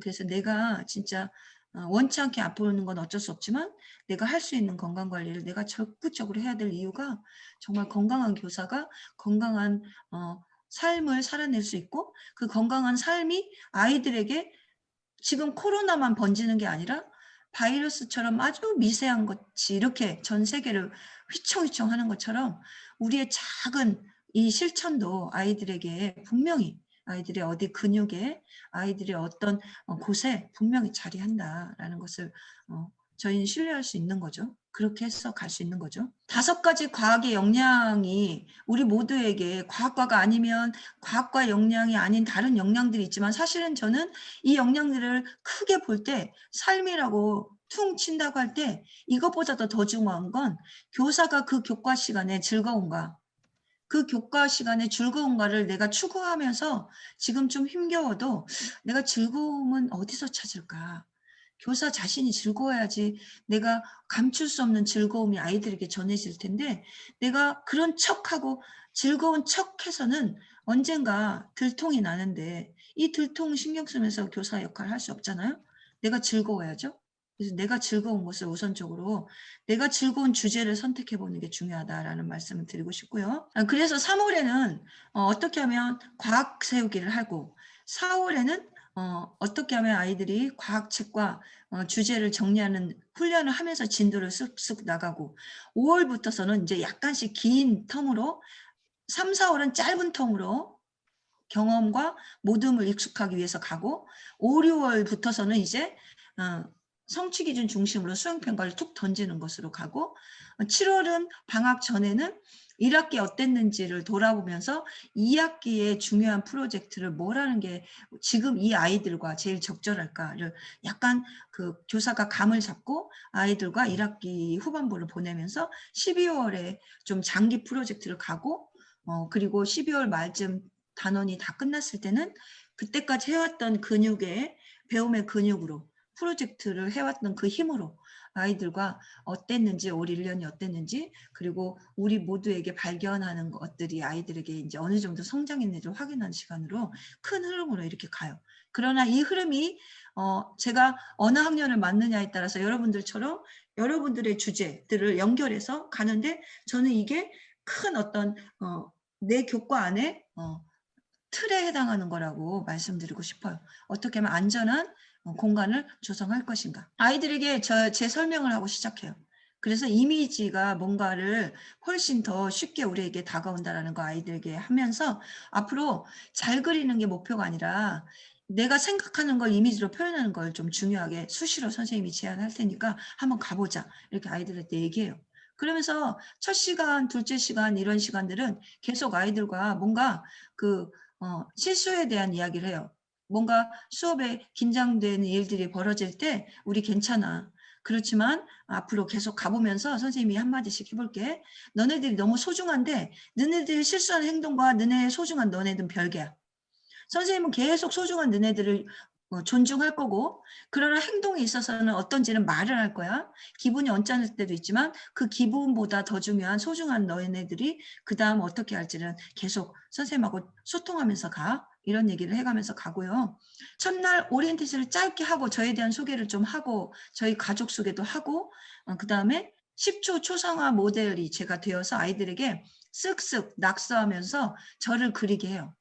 [SPEAKER 1] 그래서 내가 진짜 원치 않게 아프는 건 어쩔 수 없지만 내가 할 수 있는 건강관리를 내가 적극적으로 해야 될 이유가 정말 건강한 교사가 건강한 삶을 살아낼 수 있고 그 건강한 삶이 아이들에게 지금 코로나만 번지는 게 아니라 바이러스처럼 아주 미세한 것이 이렇게 전 세계를 휘청휘청 하는 것처럼 우리의 작은 이 실천도 아이들에게 분명히 아이들의 어디 근육에 아이들의 어떤 곳에 분명히 자리한다라는 것을 저희는 신뢰할 수 있는 거죠. 그렇게 해서 갈 수 있는 거죠. 5가지 과학의 역량이 우리 모두에게 과학과가 아니면 과학과 역량이 아닌 다른 역량들이 있지만 사실은 저는 이 역량들을 크게 볼 때 삶이라고 퉁 친다고 할 때 이것보다도 더 중요한 건 교사가 그 교과 시간에 즐거운가 그 교과 시간에 즐거운가를 내가 추구하면서 지금 좀 힘겨워도 내가 즐거움은 어디서 찾을까? 교사 자신이 즐거워야지 내가 감출 수 없는 즐거움이 아이들에게 전해질 텐데 내가 그런 척하고 즐거운 척해서는 언젠가 들통이 나는데 이 들통 신경 쓰면서 교사 역할을 할 수 없잖아요. 내가 즐거워야죠. 그래서 내가 즐거운 것을 우선적으로 내가 즐거운 주제를 선택해보는 게 중요하다라는 말씀을 드리고 싶고요. 그래서 3월에는 어떻게 하면 과학 세우기를 하고 4월에는 어떻게 하면 아이들이 과학책과 주제를 정리하는 훈련을 하면서 진도를 쓱쓱 나가고 5월부터서는 이제 약간씩 긴 텀으로 3, 4월은 짧은 텀으로 경험과 모둠을 익숙하기 위해서 가고 5, 6월부터서는 이제 성취 기준 중심으로 수행평가를 툭 던지는 것으로 가고 7월은 방학 전에는 1학기 어땠는지를 돌아보면서 2학기의 중요한 프로젝트를 뭘 하는 게 지금 이 아이들과 제일 적절할까를 약간 그 교사가 감을 잡고 아이들과 1학기 후반부를 보내면서 12월에 좀 장기 프로젝트를 가고 그리고 12월 말쯤 단원이 다 끝났을 때는 그때까지 해왔던 근육의 배움의 근육으로 프로젝트를 해왔던 그 힘으로 아이들과 어땠는지 올 1년이 어땠는지 그리고 우리 모두에게 발견하는 것들이 아이들에게 이제 어느 정도 성장했는지를 확인하는 시간으로 큰 흐름으로 이렇게 가요. 그러나 이 흐름이 제가 어느 학년을 맡느냐에 따라서 여러분들처럼 여러분들의 주제들을 연결해서 가는데 저는 이게 큰 어떤 내 교과 안에 틀에 해당하는 거라고 말씀드리고 싶어요. 어떻게 하면 안전한 공간을 조성할 것인가. 아이들에게 제 설명을 하고 시작해요. 그래서 이미지가 뭔가를 훨씬 더 쉽게 우리에게 다가온다는 거 아이들에게 하면서 앞으로 잘 그리는 게 목표가 아니라 내가 생각하는 걸 이미지로 표현하는 걸 좀 중요하게 수시로 선생님이 제안할 테니까 한번 가보자. 이렇게 아이들한테 얘기해요. 그러면서 첫 시간, 둘째 시간 이런 시간들은 계속 아이들과 뭔가 실수에 대한 이야기를 해요. 뭔가 수업에 긴장되는 일들이 벌어질 때 우리 괜찮아. 그렇지만 앞으로 계속 가보면서 선생님이 한마디씩 해볼게. 너네들이 너무 소중한데 너네들이 실수하는 행동과 너네 소중한 너네들은 별개야. 선생님은 계속 소중한 너네들을 존중할 거고 그러나 행동에 있어서는 어떤지는 말을 할 거야. 기분이 언짢을 때도 있지만 그 기분보다 더 중요한 소중한 너희네들이 그 다음 어떻게 할지는 계속 선생님하고 소통하면서 가. 이런 얘기를 해가면서 가고요. 첫날 오리엔테이션을 짧게 하고 저에 대한 소개를 좀 하고 저희 가족 소개도 하고 그 다음에 10초 초상화 모델이 제가 되어서 아이들에게 쓱쓱 낙서하면서 저를 그리게 해요.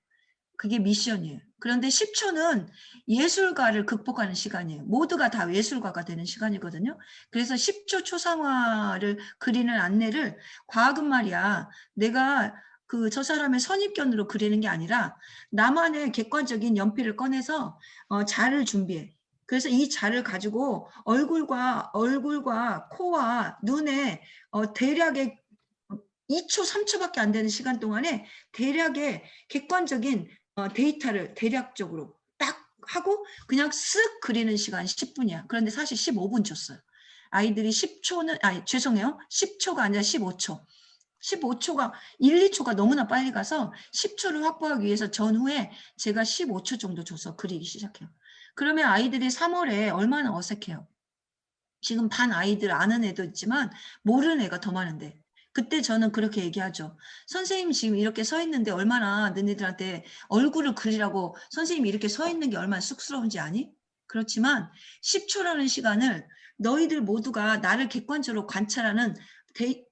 [SPEAKER 1] 그게 미션이에요. 그런데 10초는 예술가를 극복하는 시간이에요. 모두가 다 예술가가 되는 시간이거든요. 그래서 10초 초상화를 그리는 안내를 과학은 말이야. 내가 저 사람의 선입견으로 그리는 게 아니라 나만의 객관적인 연필을 꺼내서 자를 준비해. 그래서 이 자를 가지고 얼굴과 코와 눈에 대략의 2초, 3초밖에 안 되는 시간 동안에 대략의 객관적인 데이터를 대략적으로 딱 하고 그냥 쓱 그리는 시간 10분이야. 그런데 사실 15분 줬어요. 아이들이 10초는, 죄송해요. 10초가 아니라 15초. 15초가 1, 2초가 너무나 빨리 가서 10초를 확보하기 위해서 전후에 제가 15초 정도 줘서 그리기 시작해요. 그러면 아이들이 3월에 얼마나 어색해요. 지금 반 아이들 아는 애도 있지만 모르는 애가 더 많은데 그때 저는 그렇게 얘기하죠. 선생님 지금 이렇게 서 있는데 얼마나 너희들한테 얼굴을 그리라고 선생님이 이렇게 서 있는 게 얼마나 쑥스러운지 아니? 그렇지만 10초라는 시간을 너희들 모두가 나를 객관적으로 관찰하는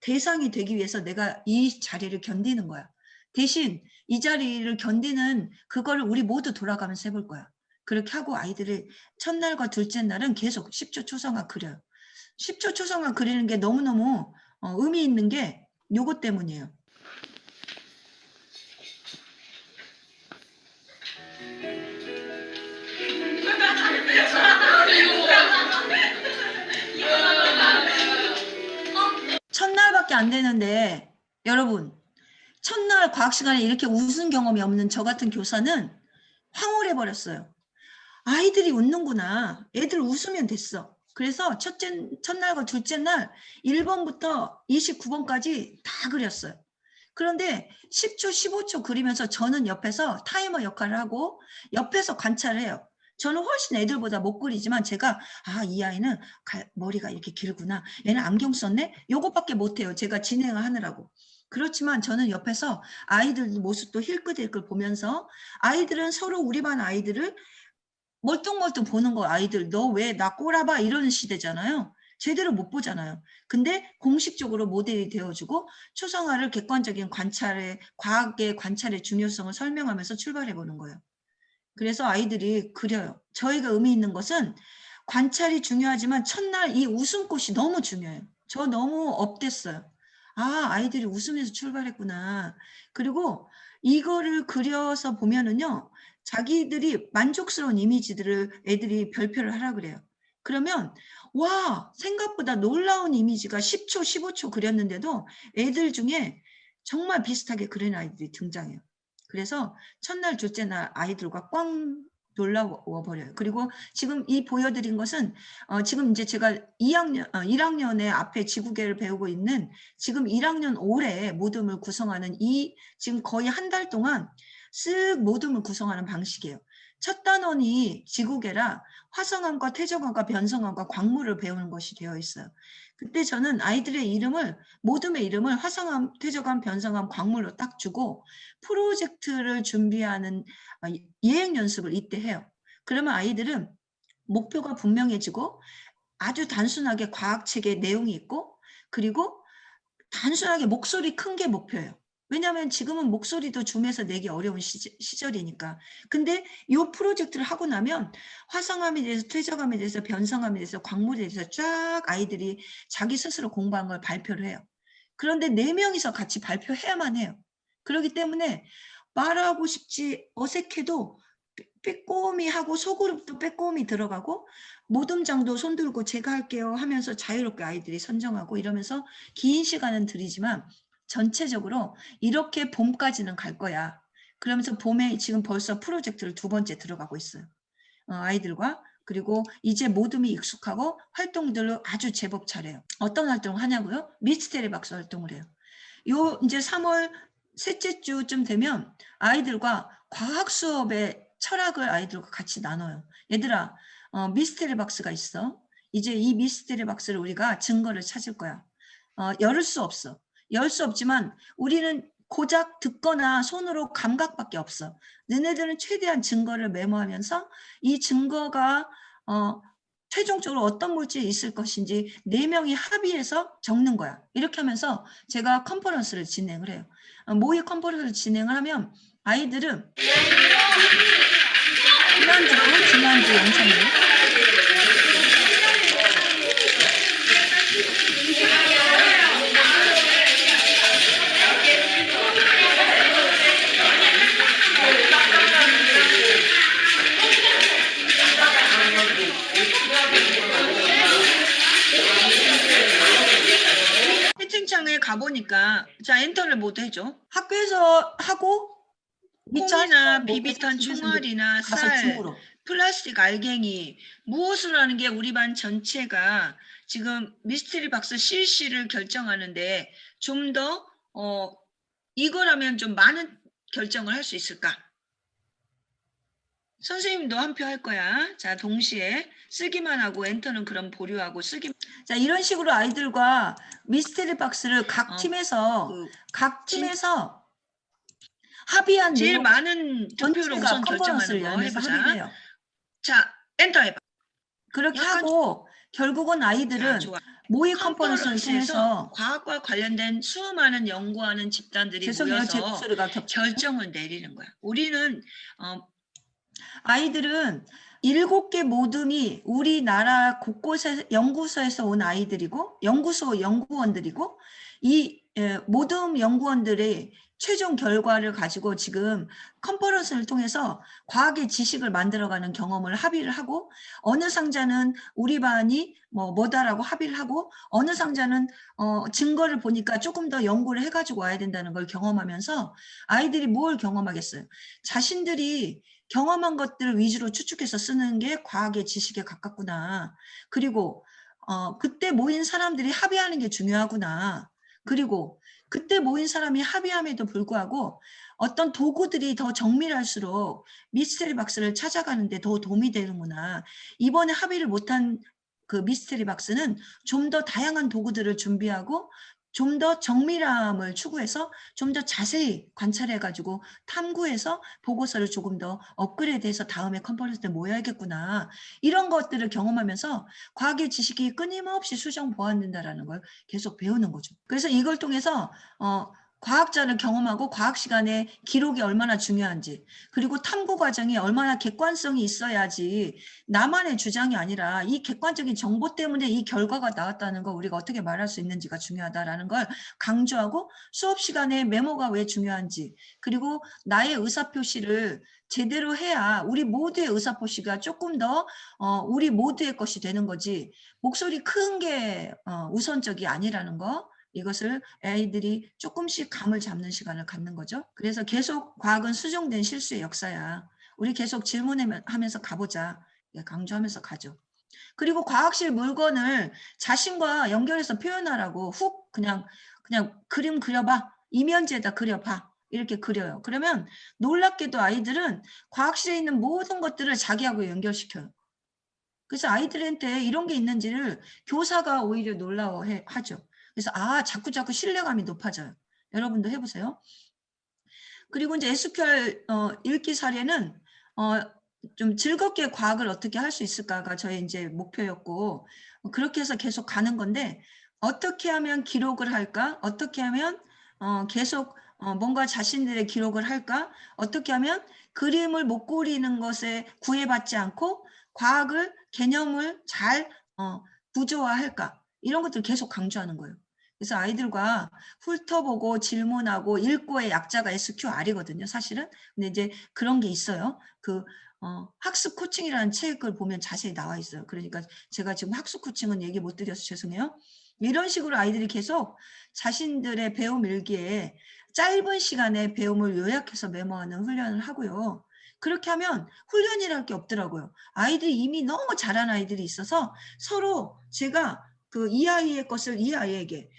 [SPEAKER 1] 대상이 되기 위해서 내가 이 자리를 견디는 거야. 대신 이 자리를 견디는 그거를 우리 모두 돌아가면서 해볼 거야. 그렇게 하고 아이들을 첫날과 둘째 날은 계속 10초 초상화 그려요. 10초 초상화 그리는 게 너무너무 의미 있는 게 요것 때문이에요. 첫날밖에 안 되는데 여러분 첫날 과학 시간에 이렇게 웃은 경험이 없는 저 같은 교사는 황홀해버렸어요. 아이들이 웃는구나. 애들 웃으면 됐어. 그래서 첫날과 둘째 날 1번부터 29번까지 다 그렸어요. 그런데 10초, 15초 그리면서 저는 옆에서 타이머 역할을 하고 옆에서 관찰을 해요. 저는 훨씬 애들보다 못 그리지만 제가 이 아이는 머리가 이렇게 길구나. 얘는 안경 썼네? 요것밖에 못해요. 제가 진행을 하느라고. 그렇지만 저는 옆에서 아이들 모습도 힐끗힐끗 보면서 아이들은 서로 우리 반 아이들을 멀뚱멀뚱 보는 거 아이들 너 왜 나 꼬라봐 이러는 시대잖아요. 제대로 못 보잖아요. 근데 공식적으로 모델이 되어주고 초상화를 객관적인 관찰에 과학의 관찰의 중요성을 설명하면서 출발해보는 거예요. 그래서 아이들이 그려요. 저희가 의미 있는 것은 관찰이 중요하지만 첫날 이 웃음꽃이 너무 중요해요. 저 너무 업됐어요. 아이들이 웃으면서 출발했구나. 그리고 이거를 그려서 보면은요. 자기들이 만족스러운 이미지들을 애들이 별표를 하라 그래요. 그러면 와 생각보다 놀라운 이미지가 10초, 15초 그렸는데도 애들 중에 정말 비슷하게 그린 아이들이 등장해요. 그래서 첫날, 둘째 날 아이들과 꽝 놀라워 버려요. 그리고 지금 이 보여드린 것은 지금 이제 제가 1학년의 앞에 지구계를 배우고 있는 지금 1학년 올해 모둠을 구성하는 지금 거의 한 달 동안 쓱 모둠을 구성하는 방식이에요. 첫 단원이 지구계라 화성암과 태적암과 변성암과 광물을 배우는 것이 되어 있어요. 그때 저는 아이들의 이름을 모둠의 이름을 화성암, 태적암, 변성암, 광물로 딱 주고 프로젝트를 준비하는 예행 연습을 이때 해요. 그러면 아이들은 목표가 분명해지고 아주 단순하게 과학책의 내용이 있고 그리고 단순하게 목소리 큰 게 목표예요. 왜냐하면 지금은 목소리도 줌에서 내기 어려운 시절이니까. 근데 이 프로젝트를 하고 나면 화성암에 대해서 퇴적암에 대해서 변성암에 대해서 광물에 대해서 쫙 아이들이 자기 스스로 공부한 걸 발표를 해요. 그런데 4명이서 같이 발표해야만 해요. 그렇기 때문에 말하고 싶지 어색해도 빼꼼히 하고 소그룹도 빼꼼히 들어가고 모둠장도 손들고 제가 할게요 하면서 자유롭게 아이들이 선정하고 이러면서 긴 시간은 들이지만 전체적으로 이렇게 봄까지는 갈 거야. 그러면서 봄에 지금 벌써 프로젝트를 2번째 들어가고 있어요. 아이들과. 그리고 이제 모둠이 익숙하고 활동들을 아주 제법 잘해요. 어떤 활동을 하냐고요? 미스테리 박스 활동을 해요. 요 이제 3월 셋째 주쯤 되면 아이들과 과학 수업의 철학을 아이들과 같이 나눠요. 얘들아, 미스테리 박스가 있어. 이제 이 미스테리 박스를 우리가 증거를 찾을 거야. 열 수 없어. 열 수 없지만 우리는 고작 듣거나 손으로 감각밖에 없어. 너네들은 최대한 증거를 메모하면서 이 증거가 최종적으로 어떤 물질이 있을 것인지 4명이 합의해서 적는 거야. 이렇게 하면서 제가 컨퍼런스를 진행을 해요. 모의 컨퍼런스를 진행을 하면 아이들은 지난주 영상이 채팅창에 가보니까 자 엔터를 모두 해줘. 학교에서 하고 콩이나 비비탄 총알이나 쌀, 플라스틱 알갱이 무엇을 하는 게 우리 반 전체가 지금 미스테리 박스 실시를 결정하는데 좀 더 이거라면 좀 많은 결정을 할 수 있을까? 선생님도 한 표 할 거야. 자, 동시에 쓰기만 하고 엔터는 그럼 보류하고 쓰기. 자, 이런 식으로 아이들과 미스테리 박스를 각 팀에서 합의한
[SPEAKER 2] 제일
[SPEAKER 1] 내용
[SPEAKER 2] 많은 득표로 우선 결정하는 거 해보자. 자, 엔터 해봐.
[SPEAKER 1] 그렇게 하고 결국은 아이들은 모의 컨퍼런스를 통해서
[SPEAKER 2] 과학과 관련된 수많은 연구하는 집단들이 모여서
[SPEAKER 1] 제 목소리가
[SPEAKER 2] 결정을 내리는 거야. 우리는
[SPEAKER 1] 아이들은 7개 모둠이 우리나라 곳곳에 연구소에서 온 아이들이고 연구소 연구원들이고 이 모둠 연구원들의 최종 결과를 가지고 지금 컨퍼런스를 통해서 과학의 지식을 만들어가는 경험을 합의를 하고 어느 상자는 우리 반이 뭐다라고 합의를 하고 어느 상자는 증거를 보니까 조금 더 연구를 해가지고 와야 된다는 걸 경험하면서 아이들이 뭘 경험하겠어요? 자신들이 경험한 것들을 위주로 추측해서 쓰는 게 과학의 지식에 가깝구나. 그리고 그때 모인 사람들이 합의하는 게 중요하구나. 그리고 그때 모인 사람이 합의함에도 불구하고 어떤 도구들이 더 정밀할수록 미스테리 박스를 찾아가는데 더 도움이 되는구나. 이번에 합의를 못한 그 미스테리 박스는 좀 더 다양한 도구들을 준비하고 좀 더 정밀함을 추구해서 좀 더 자세히 관찰해가지고 탐구해서 보고서를 조금 더 업그레이드해서 다음에 컨퍼런스 때 모여야겠구나. 이런 것들을 경험하면서 과학의 지식이 끊임없이 수정 보완된다라는 걸 계속 배우는 거죠. 그래서 이걸 통해서 과학자를 경험하고 과학 시간에 기록이 얼마나 중요한지 그리고 탐구 과정이 얼마나 객관성이 있어야지 나만의 주장이 아니라 이 객관적인 정보 때문에 이 결과가 나왔다는 걸 우리가 어떻게 말할 수 있는지가 중요하다라는 걸 강조하고 수업 시간에 메모가 왜 중요한지 그리고 나의 의사표시를 제대로 해야 우리 모두의 의사표시가 조금 더 우리 모두의 것이 되는 거지 목소리 큰 게 우선적이 아니라는 거 이것을 아이들이 조금씩 감을 잡는 시간을 갖는 거죠. 그래서 계속 과학은 수정된 실수의 역사야. 우리 계속 질문하면서 가보자. 강조하면서 가죠. 그리고 과학실 물건을 자신과 연결해서 표현하라고 훅 그냥 그림 그려봐. 이면지에다 그려봐. 이렇게 그려요. 그러면 놀랍게도 아이들은 과학실에 있는 모든 것들을 자기하고 연결시켜요. 그래서 아이들한테 이런 게 있는지를 교사가 오히려 놀라워하죠. 그래서 자꾸 신뢰감이 높아져요. 여러분도 해보세요. 그리고 이제 SQR 읽기 사례는 좀 즐겁게 과학을 어떻게 할 수 있을까가 저의 이제 목표였고 그렇게 해서 계속 가는 건데 어떻게 하면 기록을 할까? 어떻게 하면 계속 뭔가 자신들의 기록을 할까? 어떻게 하면 그림을 못 그리는 것에 구애받지 않고 과학을 개념을 잘 구조화할까? 이런 것들을 계속 강조하는 거예요. 그래서 아이들과 훑어보고 질문하고 읽고의 약자가 SQR이거든요, 사실은. 근데 이제 그런 게 있어요. 학습 코칭이라는 책을 보면 자세히 나와 있어요. 그러니까 제가 지금 학습 코칭은 얘기 못 드려서 죄송해요. 이런 식으로 아이들이 계속 자신들의 배움 일기에 짧은 시간에 배움을 요약해서 메모하는 훈련을 하고요. 그렇게 하면 훈련이랄 게 없더라고요. 아이들이 이미 너무 잘하는 아이들이 있어서 서로 제가 그 이 아이의 것을 이 아이에게,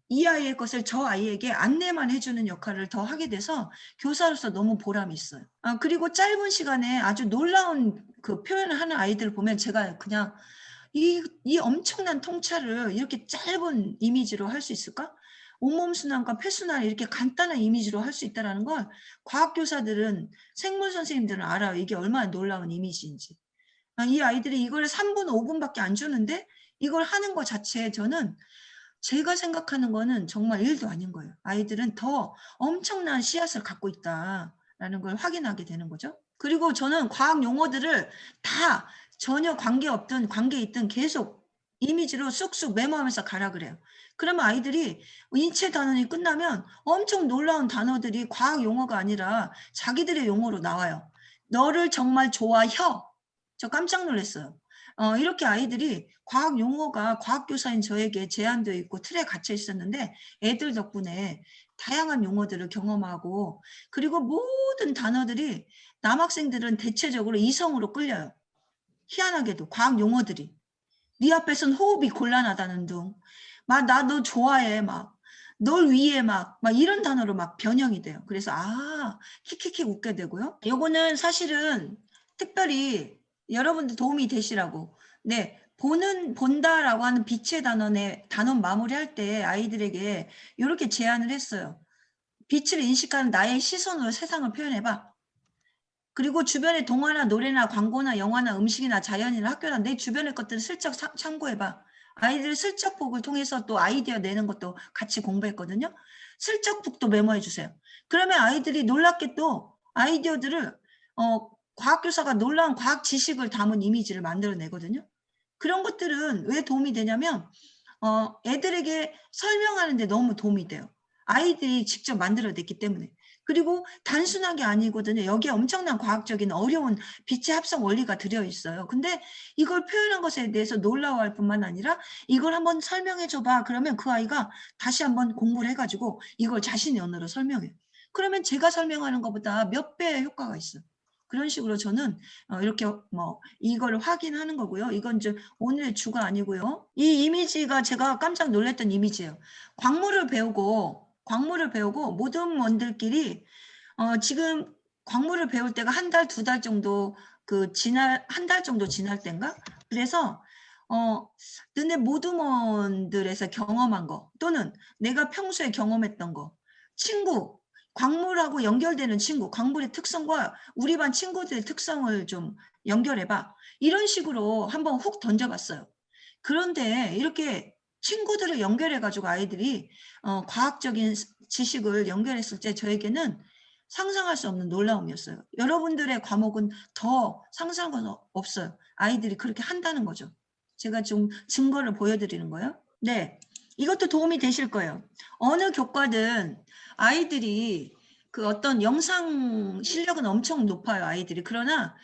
[SPEAKER 1] 이 아이의 것을 저 아이에게 안내만 해주는 역할을 더 하게 돼서 교사로서 너무 보람이 있어요. 그리고 짧은 시간에 아주 놀라운 그 표현을 하는 아이들을 보면 제가 그냥 이 엄청난 통찰을 이렇게 짧은 이미지로 할 수 있을까? 온몸순환과 폐순환을 이렇게 간단한 이미지로 할 수 있다는 걸 과학교사들은, 생물 선생님들은 알아요. 이게 얼마나 놀라운 이미지인지. 이 아이들이 이걸 3분, 5분밖에 안 주는데 이걸 하는 것 자체에 저는 제가 생각하는 거는 정말 일도 아닌 거예요. 아이들은 더 엄청난 씨앗을 갖고 있다라는 걸 확인하게 되는 거죠. 그리고 저는 과학 용어들을 다 전혀 관계없든 관계있든 계속 이미지로 쑥쑥 메모하면서 가라 그래요. 그러면 아이들이 인체 단원이 끝나면 엄청 놀라운 단어들이 과학 용어가 아니라 자기들의 용어로 나와요. 너를 정말 좋아해. 저 깜짝 놀랐어요. 이렇게 아이들이 과학 용어가 과학교사인 저에게 제한되어 있고 틀에 갇혀 있었는데 애들 덕분에 다양한 용어들을 경험하고, 그리고 모든 단어들이 남학생들은 대체적으로 이성으로 끌려요. 희한하게도 과학 용어들이. 네 앞에선 호흡이 곤란하다는 둥, 막 나 너 좋아해, 막 널 위해 막 이런 단어로 막 변형이 돼요. 그래서 킥킥킥 웃게 되고요. 요거는 사실은 특별히 여러분들 도움이 되시라고. 네, 본다라고 하는 빛의 단원 마무리할 때 아이들에게 이렇게 제안을 했어요. 빛을 인식하는 나의 시선으로 세상을 표현해봐. 그리고 주변의 동화나 노래나 광고나 영화나 음식이나 자연이나 학교나 내 주변의 것들을 슬쩍 참고해봐. 아이들 슬쩍북을 통해서 또 아이디어 내는 것도 같이 공부했거든요. 슬쩍북도 메모해 주세요. 그러면 아이들이 놀랍게 또 아이디어들을 과학교사가 놀라운 과학 지식을 담은 이미지를 만들어내거든요. 그런 것들은 왜 도움이 되냐면 애들에게 설명하는 데 너무 도움이 돼요. 아이들이 직접 만들어냈기 때문에. 그리고 단순한 게 아니거든요. 여기에 엄청난 과학적인 어려운 빛의 합성 원리가 들어있어요. 근데 이걸 표현한 것에 대해서 놀라워할 뿐만 아니라 이걸 한번 설명해 줘봐. 그러면 그 아이가 다시 한번 공부를 해가지고 이걸 자신의 언어로 설명해요. 그러면 제가 설명하는 것보다 몇 배의 효과가 있어요. 그런 식으로 저는 이렇게 이걸 확인하는 거고요. 이건 이제 오늘의 주가 아니고요. 이 이미지가 제가 깜짝 놀랐던 이미지예요. 광물을 배우고 모든 원들끼리 지금 광물을 배울 때가 한 달, 2달 정도 한 달 정도 지날 때인가? 그래서 너네 모둠원들에서 경험한 거 또는 내가 평소에 경험했던 거, 친구, 광물하고 연결되는 친구, 광물의 특성과 우리 반 친구들의 특성을 좀 연결해봐. 이런 식으로 한번 훅 던져봤어요. 그런데 이렇게 친구들을 연결해가지고 아이들이 과학적인 지식을 연결했을 때 저에게는 상상할 수 없는 놀라움이었어요. 여러분들의 과목은 더 상상할 건 없어요. 아이들이 그렇게 한다는 거죠. 제가 좀 증거를 보여드리는 거예요. 네, 이것도 도움이 되실 거예요. 어느 교과든 아이들이 그 어떤 영상 실력은 엄청 높아요. 아이들이. 그러나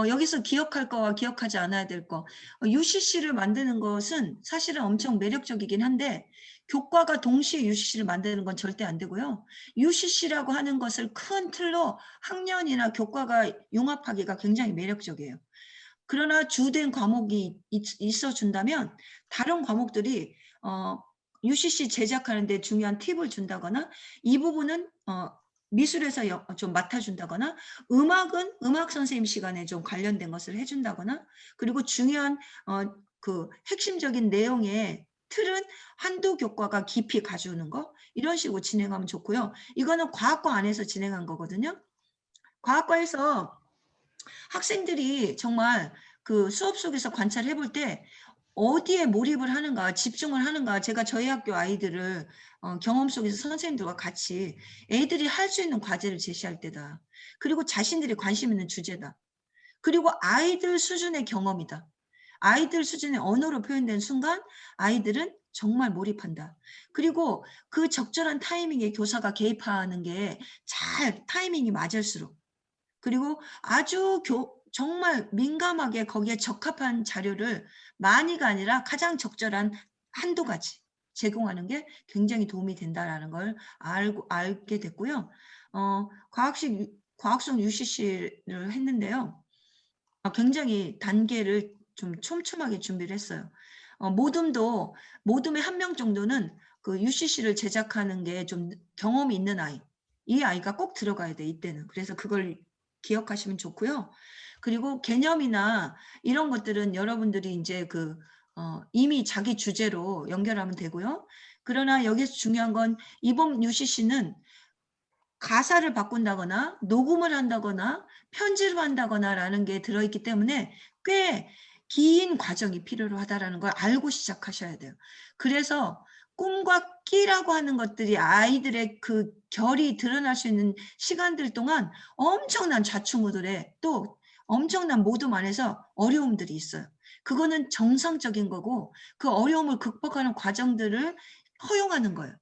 [SPEAKER 1] 여기서 기억할 거와 기억하지 않아야 될 거. UCC를 만드는 것은 사실은 엄청 매력적이긴 한데 교과가 동시에 UCC를 만드는 건 절대 안 되고요. UCC라고 하는 것을 큰 틀로 학년이나 교과가 융합하기가 굉장히 매력적이에요. 그러나 주된 과목이 있어준다면 다른 과목들이 UCC 제작하는 데 중요한 팁을 준다거나 이 부분은 미술에서 좀 맡아준다거나 음악은 음악 선생님 시간에 좀 관련된 것을 해준다거나 그리고 중요한 그 핵심적인 내용의 틀은 한두 교과가 깊이 가져오는 거 이런 식으로 진행하면 좋고요. 이거는 과학과 안에서 진행한 거거든요. 과학과에서 학생들이 정말 그 수업 속에서 관찰해 볼 때 어디에 몰입을 하는가, 집중을 하는가, 제가 저희 학교 아이들을 경험 속에서 선생님들과 같이 애들이 할 수 있는 과제를 제시할 때다. 그리고 자신들이 관심 있는 주제다. 그리고 아이들 수준의 경험이다. 아이들 수준의 언어로 표현된 순간 아이들은 정말 몰입한다. 그리고 그 적절한 타이밍에 교사가 개입하는 게 잘 타이밍이 맞을수록 그리고 아주 정말 민감하게 거기에 적합한 자료를 많이가 아니라 가장 적절한 한두 가지 제공하는 게 굉장히 도움이 된다라는 걸 알게 됐고요. 과학성 UCC를 했는데요. 굉장히 단계를 좀 촘촘하게 준비를 했어요. 모둠의 한 명 정도는 그 UCC를 제작하는 게 좀 경험이 있는 아이, 이 아이가 꼭 들어가야 돼, 이때는. 그래서 그걸 기억하시면 좋고요. 그리고 개념이나 이런 것들은 여러분들이 이제 이미 자기 주제로 연결하면 되고요. 그러나 여기서 중요한 건 이번 UCC는 가사를 바꾼다거나 녹음을 한다거나 편집을 한다거나라는 게 들어있기 때문에 꽤 긴 과정이 필요로 하다라는 걸 알고 시작하셔야 돼요. 그래서 꿈과 끼라고 하는 것들이 아이들의 그 결이 드러날 수 있는 시간들 동안 엄청난 좌충우돌에 또 엄청난 모둠 안에서 어려움들이 있어요. 그거는 정상적인 거고 그 어려움을 극복하는 과정들을 허용하는 거예요.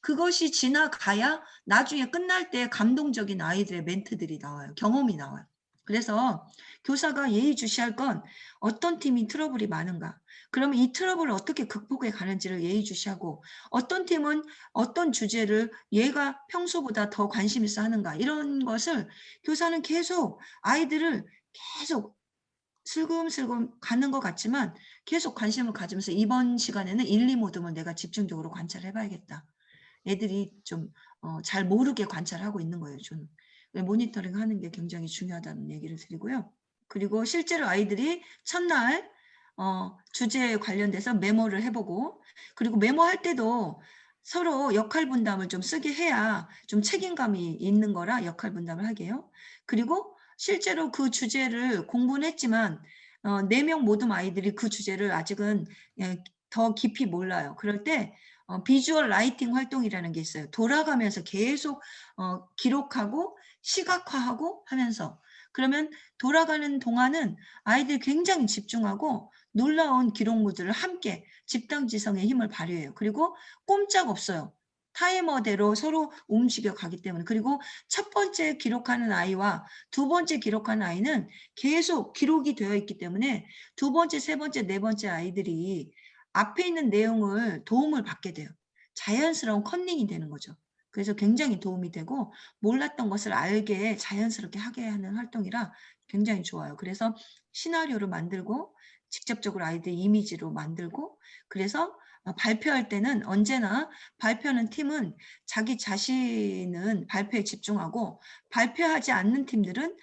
[SPEAKER 1] 그것이 지나가야 나중에 끝날 때 감동적인 아이들의 멘트들이 나와요. 경험이 나와요. 그래서 교사가 예의주시할 건 어떤 팀이 트러블이 많은가. 그러면 이 트러블을 어떻게 극복해 가는지를 예의주시하고 어떤 팀은 어떤 주제를 얘가 평소보다 더 관심 있어 하는가. 이런 것을 교사는 계속 아이들을 계속 슬금슬금 가는 것 같지만 계속 관심을 가지면서 이번 시간에는 1, 2모둠을 내가 집중적으로 관찰해 봐야겠다. 애들이 좀 잘 모르게 관찰하고 있는 거예요. 저는. 모니터링 하는 게 굉장히 중요하다는 얘기를 드리고요. 그리고 실제로 아이들이 첫날 주제에 관련돼서 메모를 해보고 그리고 메모할 때도 서로 역할 분담을 좀 쓰게 해야 좀 책임감이 있는 거라 역할 분담을 하게 해요. 그리고 실제로 그 주제를 공부는 했지만 4명 모든 아이들이 그 주제를 아직은 더 깊이 몰라요. 그럴 때 비주얼 라이팅 활동이라는 게 있어요. 돌아가면서 계속 기록하고 시각화하고 하면서 그러면 돌아가는 동안은 아이들이 굉장히 집중하고 놀라운 기록물들을 함께 집단지성의 힘을 발휘해요. 그리고 꼼짝없어요. 타이머대로 서로 움직여 가기 때문에 그리고 첫 번째 기록하는 아이와 두 번째 기록하는 아이는 계속 기록이 되어 있기 때문에 두 번째, 세 번째, 네 번째 아이들이 앞에 있는 내용을 도움을 받게 돼요. 자연스러운 컨닝이 되는 거죠. 그래서 굉장히 도움이 되고 몰랐던 것을 알게 자연스럽게 하게 하는 활동이라 굉장히 좋아요. 그래서 시나리오를 만들고 직접적으로 아이들 이미지로 만들고 그래서 발표할 때는 언제나 발표하는 팀은 자기 자신은 발표에 집중하고 발표하지 않는 팀들은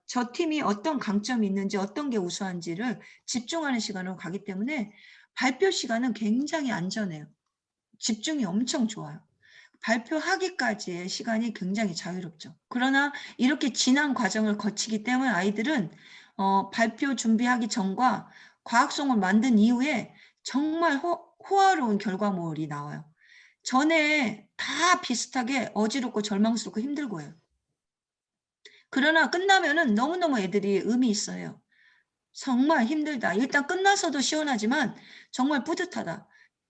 [SPEAKER 1] 저 팀이 어떤 강점이 있는지 어떤 게 우수한지를 집중하는 시간으로 가기 때문에 발표 시간은 굉장히 안전해요. 집중이 엄청 좋아요. 발표하기까지의 시간이 굉장히 자유롭죠. 그러나 이렇게 지난 과정을 거치기 때문에 아이들은 발표 준비하기 전과 과학성을 만든 이후에 정말 호화로운 결과물이 나와요. 전에 다 비슷하게 어지럽고 절망스럽고 힘들고 해요. 그러나 끝나면은 너무너무 애들이 의미 있어요. 정말 힘들다. 일단 끝나서도 시원하지만 정말 뿌듯하다.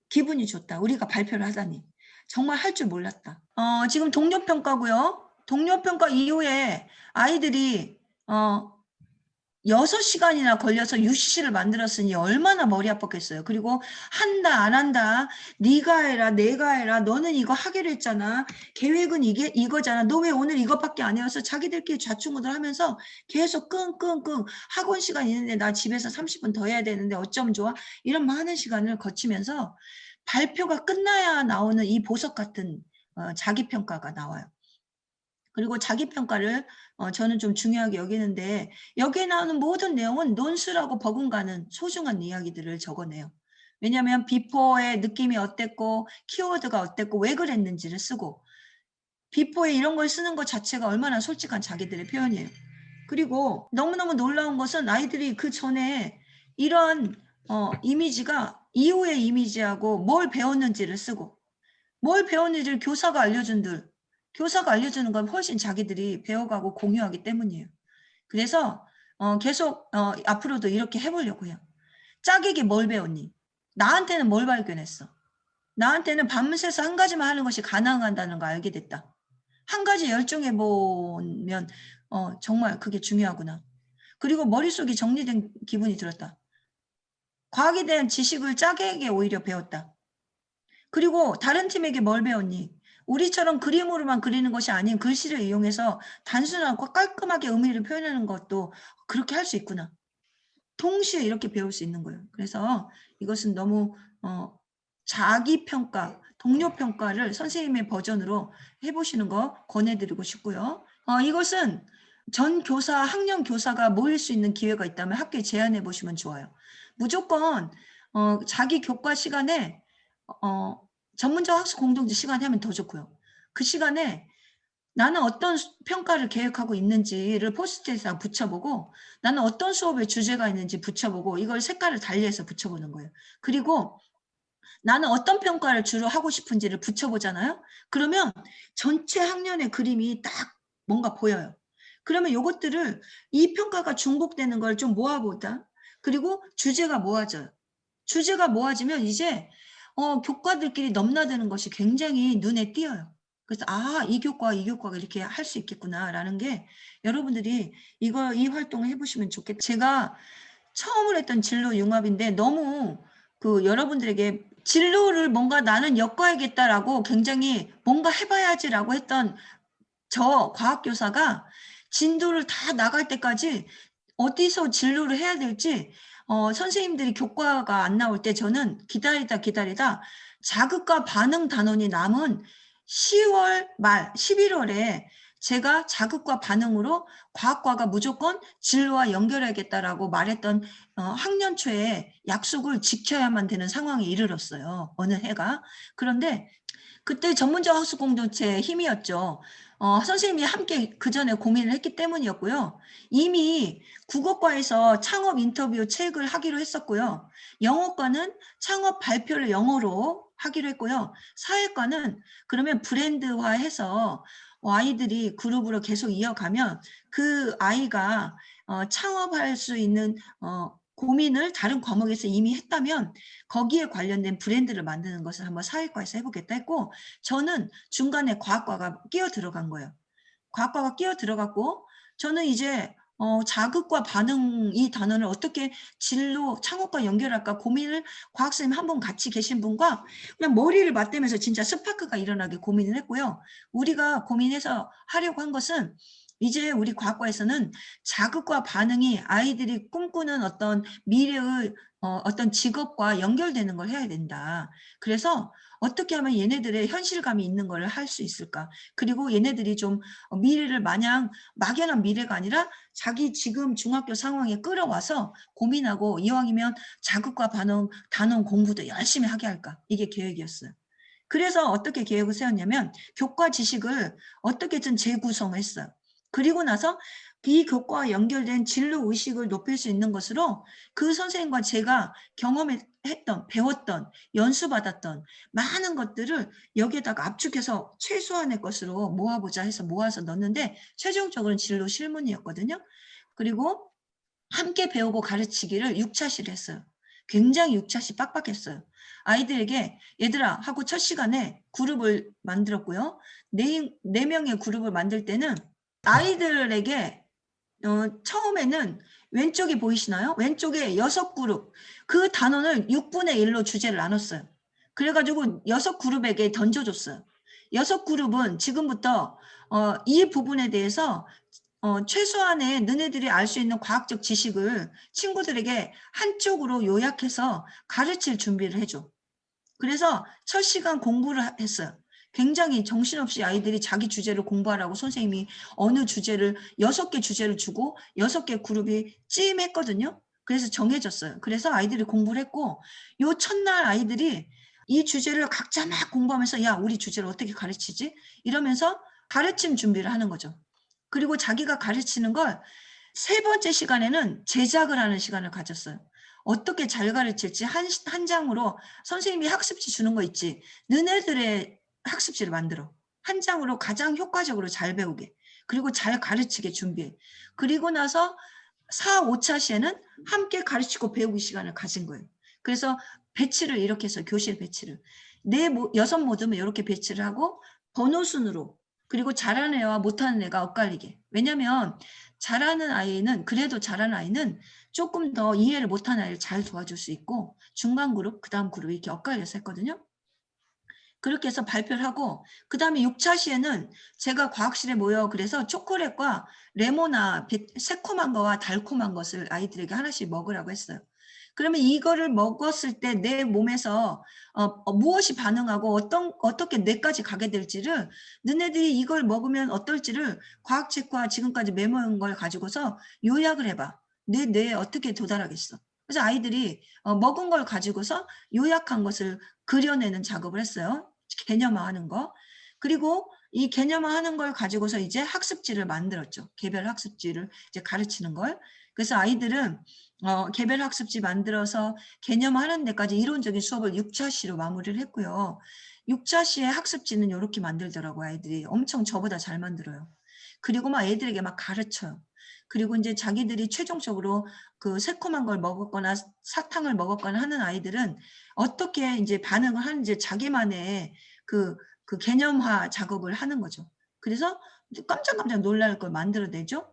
[SPEAKER 1] 기분이 좋다. 우리가 발표를 하다니. 정말 할 줄 몰랐다. 지금 동료평가고요. 동료평가 이후에 아이들이 6시간이나 걸려서 UCC를 만들었으니 얼마나 머리 아팠겠어요. 그리고 한다 안 한다. 네가 해라 내가 해라. 너는 이거 하기로 했잖아. 계획은 이거잖아. 너 왜 오늘 이것밖에 안 해와서 자기들끼리 좌충우돌 하면서 계속 끙끙끙 학원 시간 있는데 나 집에서 30분 더 해야 되는데 어쩜 좋아. 이런 많은 시간을 거치면서 발표가 끝나야 나오는 이 보석 같은 자기평가가 나와요. 그리고 자기평가를 저는 좀 중요하게 여기는데 여기에 나오는 모든 내용은 논술하고 버금가는 소중한 이야기들을 적어내요. 왜냐하면 비포의 느낌이 어땠고 키워드가 어땠고 왜 그랬는지를 쓰고 비포에 이런 걸 쓰는 것 자체가 얼마나 솔직한 자기들의 표현이에요. 그리고 너무너무 놀라운 것은 아이들이 그 전에 이런 이미지가 이후의 이미지하고 뭘 배웠는지를 쓰고 뭘 배웠는지를 교사가 알려주는 건 훨씬 자기들이 배워가고 공유하기 때문이에요. 그래서 계속 앞으로도 이렇게 해보려고 해요. 짝에게 뭘 배웠니? 나한테는 뭘 발견했어? 나한테는 밤새서 한 가지만 하는 것이 가능하다는 걸 알게 됐다. 한 가지 열중해보면 정말 그게 중요하구나. 그리고 머릿속이 정리된 기분이 들었다. 과학에 대한 지식을 짝에게 오히려 배웠다. 그리고 다른 팀에게 뭘 배웠니? 우리처럼 그림으로만 그리는 것이 아닌 글씨를 이용해서 단순하고 깔끔하게 의미를 표현하는 것도 그렇게 할 수 있구나. 동시에 이렇게 배울 수 있는 거예요. 그래서 이것은 너무 자기평가, 동료평가를 선생님의 버전으로 해보시는 거 권해드리고 싶고요. 이것은 전 교사, 학년 교사가 모일 수 있는 기회가 있다면 학교에 제안해 보시면 좋아요. 무조건 자기 교과 시간에 전문적 학습 공동체 시간에 하면 더 좋고요. 그 시간에 나는 어떤 평가를 계획하고 있는지를 포스트잇에다 붙여보고 나는 어떤 수업의 주제가 있는지 붙여보고 이걸 색깔을 달리해서 붙여보는 거예요. 그리고 나는 어떤 평가를 주로 하고 싶은지를 붙여보잖아요. 그러면 전체 학년의 그림이 딱 뭔가 보여요. 그러면 이것들을 이 평가가 중복되는 걸 좀 모아보자. 그리고 주제가 모아져요. 주제가 모아지면 이제 교과들끼리 넘나드는 것이 굉장히 눈에 띄어요. 그래서 이 교과가 이렇게 할 수 있겠구나라는 게 여러분들이 이 활동을 해보시면 좋겠다. 제가 처음으로 했던 진로 융합인데 너무 여러분들에게 진로를 뭔가 나는 엮어야겠다라고 굉장히 뭔가 해봐야지라고 했던 저 과학교사가 진도를 다 나갈 때까지 어디서 진로를 해야 될지 선생님들이 교과가 안 나올 때 저는 기다리다 자극과 반응 단원이 남은 10월 말 11월에 제가 자극과 반응으로 과학과가 무조건 진로와 연결해야겠다라고 말했던 학년 초에 약속을 지켜야만 되는 상황에 이르렀어요. 어느 해가. 그런데 그때 전문적 학습 공동체의 힘이었죠. 선생님이 함께 그 전에 고민을 했기 때문이었고요. 이미 국어과에서 창업 인터뷰 책을 하기로 했었고요. 영어과는 창업 발표를 영어로 하기로 했고요. 사회과는 그러면 브랜드화해서 아이들이 그룹으로 계속 이어가면 그 아이가 창업할 수 있는 고민을 다른 과목에서 이미 했다면 거기에 관련된 브랜드를 만드는 것을 한번 사회과에서 해보겠다 했고 저는 중간에 과학과가 끼어 들어간 거예요. 과학과가 끼어 들어갔고 저는 이제 자극과 반응 이 단어를 어떻게 진로 창업과 연결할까 고민을 과학선생님 한 분 같이 계신 분과 그냥 머리를 맞대면서 진짜 스파크가 일어나게 고민을 했고요. 우리가 고민해서 하려고 한 것은 이제 우리 과학과에서는 자극과 반응이 아이들이 꿈꾸는 어떤 미래의 어떤 직업과 연결되는 걸 해야 된다. 그래서 어떻게 하면 얘네들의 현실감이 있는 걸 할 수 있을까? 그리고 얘네들이 좀 미래를 마냥 막연한 미래가 아니라 자기 지금 중학교 상황에 끌어와서 고민하고 이왕이면 자극과 반응, 단원 공부도 열심히 하게 할까? 이게 계획이었어요. 그래서 어떻게 계획을 세웠냐면 교과 지식을 어떻게든 재구성했어요. 그리고 나서 이 교과와 연결된 진로 의식을 높일 수 있는 것으로 그 선생님과 제가 경험했던, 배웠던, 연수받았던 많은 것들을 여기에다가 압축해서 최소한의 것으로 모아보자 해서 모아서 넣었는데 최종적으로는 진로 실문이었거든요. 그리고 함께 배우고 가르치기를 6차시를 했어요. 굉장히 6차시 빡빡했어요. 아이들에게 얘들아 하고 첫 시간에 그룹을 만들었고요. 네 명의 그룹을 만들 때는 아이들에게 처음에는 왼쪽이 보이시나요? 왼쪽에 6그룹 그 단원을 6분의 1로 주제를 나눴어요. 그래가지고 6그룹에게 던져줬어요. 6그룹은 지금부터 이 부분에 대해서 최소한의 너네들이 알 수 있는 과학적 지식을 친구들에게 한쪽으로 요약해서 가르칠 준비를 해줘. 그래서 첫 시간 공부를 했어요. 굉장히 정신없이 아이들이 자기 주제를 공부하라고 선생님이 어느 주제를 6개 주제를 주고 6개 그룹이 찜했거든요. 그래서 정해졌어요. 그래서 아이들이 공부를 했고 요 첫날 아이들이 이 주제를 각자 막 공부하면서 야 우리 주제를 어떻게 가르치지? 이러면서 가르침 준비를 하는 거죠. 그리고 자기가 가르치는 걸 세 번째 시간에는 제작을 하는 시간을 가졌어요. 어떻게 잘 가르칠지 한 장으로 선생님이 학습지 주는 거 있지. 너네들의 학습지를 만들어. 한 장으로 가장 효과적으로 잘 배우게. 그리고 잘 가르치게 준비해. 그리고 나서 4, 5차 시에는 함께 가르치고 배우기 시간을 가진 거예요. 그래서 배치를 이렇게 해서 교실 배치를. 6 모드면 이렇게 배치를 하고 번호 순으로 그리고 잘하는 애와 못하는 애가 엇갈리게. 왜냐면 잘하는 아이는 그래도 잘하는 아이는 조금 더 이해를 못하는 아이를 잘 도와줄 수 있고 중간 그룹, 그 다음 그룹 이렇게 엇갈려서 했거든요. 그렇게 해서 발표를 하고 그다음에 6차 시에는 제가 과학실에 모여 그래서 초콜릿과 레모나 새콤한 거와 달콤한 것을 아이들에게 하나씩 먹으라고 했어요. 그러면 이거를 먹었을 때 내 몸에서 무엇이 반응하고 어떻게 뇌까지 가게 될지를 너네들이 이걸 먹으면 어떨지를 과학책과 지금까지 메모한 걸 가지고서 요약을 해봐. 내 뇌에 어떻게 도달하겠어. 그래서 아이들이 먹은 걸 가지고서 요약한 것을 그려내는 작업을 했어요. 개념화하는 거. 그리고 이 개념화하는 걸 가지고서 이제 학습지를 만들었죠. 개별 학습지를 이제 가르치는 걸. 그래서 아이들은 개별 학습지 만들어서 개념하는 데까지 이론적인 수업을 6차 시로 마무리를 했고요. 6차 시의 학습지는 이렇게 만들더라고요. 아이들이 엄청 저보다 잘 만들어요. 그리고 막 애들에게 막 가르쳐요. 그리고 이제 자기들이 최종적으로 그 새콤한 걸 먹었거나 사탕을 먹었거나 하는 아이들은 어떻게 이제 반응을 하는지 자기만의 그 개념화 작업을 하는 거죠. 그래서 깜짝깜짝 놀랄 걸 만들어내죠.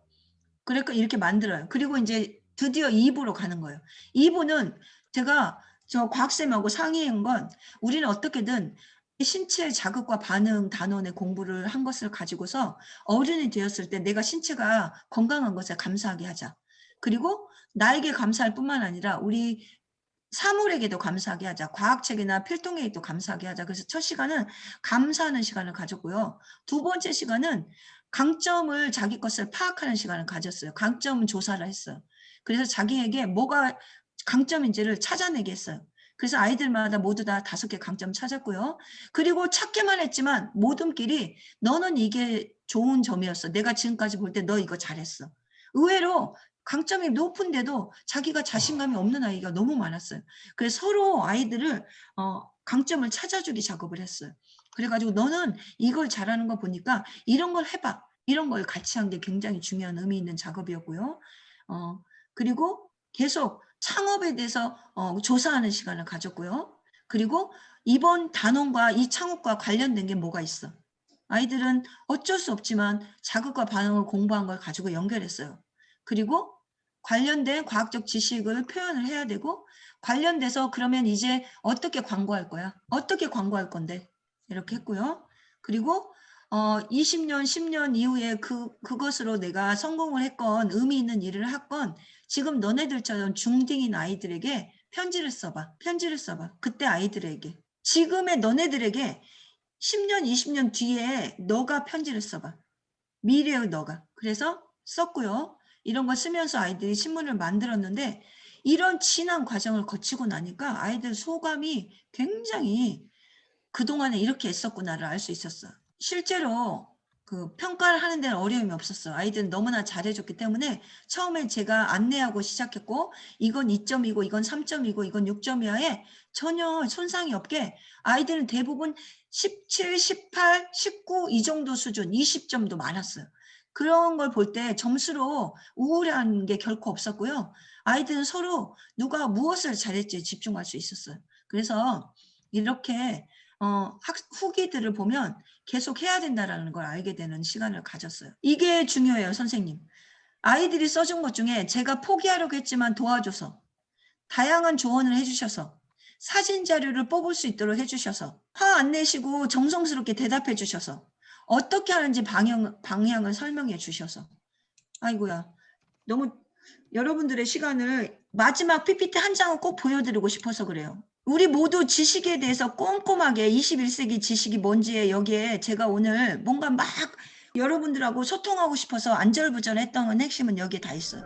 [SPEAKER 1] 그러니까 이렇게 만들어요. 그리고 이제 드디어 2부로 가는 거예요. 2부는 제가 저 과학쌤하고 상의한 건 우리는 어떻게든 신체 자극과 반응 단원의 공부를 한 것을 가지고서 어른이 되었을 때 내가 신체가 건강한 것에 감사하게 하자. 그리고 나에게 감사할 뿐만 아니라 우리 사물에게도 감사하게 하자. 과학책이나 필통에도 감사하게 하자. 그래서 첫 시간은 감사하는 시간을 가졌고요. 두 번째 시간은 강점을 자기 것을 파악하는 시간을 가졌어요. 강점 조사를 했어요. 그래서 자기에게 뭐가 강점인지를 찾아내게 했어요. 그래서 아이들마다 모두 다 5개 강점 찾았고요. 그리고 찾기만 했지만 모둠끼리 너는 이게 좋은 점이었어. 내가 지금까지 볼 때 너 이거 잘했어. 의외로 강점이 높은데도 자기가 자신감이 없는 아이가 너무 많았어요. 그래서 서로 아이들을 강점을 찾아주기 작업을 했어요. 그래가지고 너는 이걸 잘하는 거 보니까 이런 걸 해봐. 이런 걸 같이 한 게 굉장히 중요한 의미 있는 작업이었고요. 그리고 계속 창업에 대해서 조사하는 시간을 가졌고요. 그리고 이번 단원과 이 창업과 관련된 게 뭐가 있어? 아이들은 어쩔 수 없지만 자극과 반응을 공부한 걸 가지고 연결했어요. 그리고 관련된 과학적 지식을 표현을 해야 되고 관련돼서 그러면 이제 어떻게 광고할 거야? 어떻게 광고할 건데? 이렇게 했고요. 그리고 20년, 10년 이후에 그것으로 내가 성공을 했건 의미 있는 일을 했건 지금 너네들처럼 중딩인 아이들에게 편지를 써봐. 편지를 써봐. 그때 아이들에게. 지금의 너네들에게 10년, 20년 뒤에 너가 편지를 써봐. 미래의 너가. 그래서 썼고요. 이런 거 쓰면서 아이들이 신문을 만들었는데 이런 지난 과정을 거치고 나니까 아이들 소감이 굉장히 그동안에 이렇게 했었구나를 알 수 있었어요. 실제로 그 평가를 하는 데는 어려움이 없었어요. 아이들은 너무나 잘해줬기 때문에 처음에 제가 안내하고 시작했고 이건 2점이고 이건 3점이고 이건 6점이야에 전혀 손상이 없게 아이들은 대부분 17, 18, 19 이 정도 수준 20점도 많았어요. 그런 걸 볼 때 점수로 우울한 게 결코 없었고요. 아이들은 서로 누가 무엇을 잘했지 집중할 수 있었어요. 그래서 이렇게 후기들을 보면 계속 해야 된다는 걸 알게 되는 시간을 가졌어요. 이게 중요해요, 선생님. 아이들이 써준 것 중에 제가 포기하려고 했지만 도와줘서 다양한 조언을 해주셔서 사진 자료를 뽑을 수 있도록 해주셔서 화 안 내시고 정성스럽게 대답해 주셔서 어떻게 하는지 방향을 설명해 주셔서 아이고야 너무 여러분들의 시간을 마지막 PPT 한 장을 꼭 보여드리고 싶어서 그래요. 우리 모두 지식에 대해서 꼼꼼하게 21세기 지식이 뭔지에 여기에 제가 오늘 뭔가 막 여러분들하고 소통하고 싶어서 안절부절했던 핵심은 여기에 다 있어요.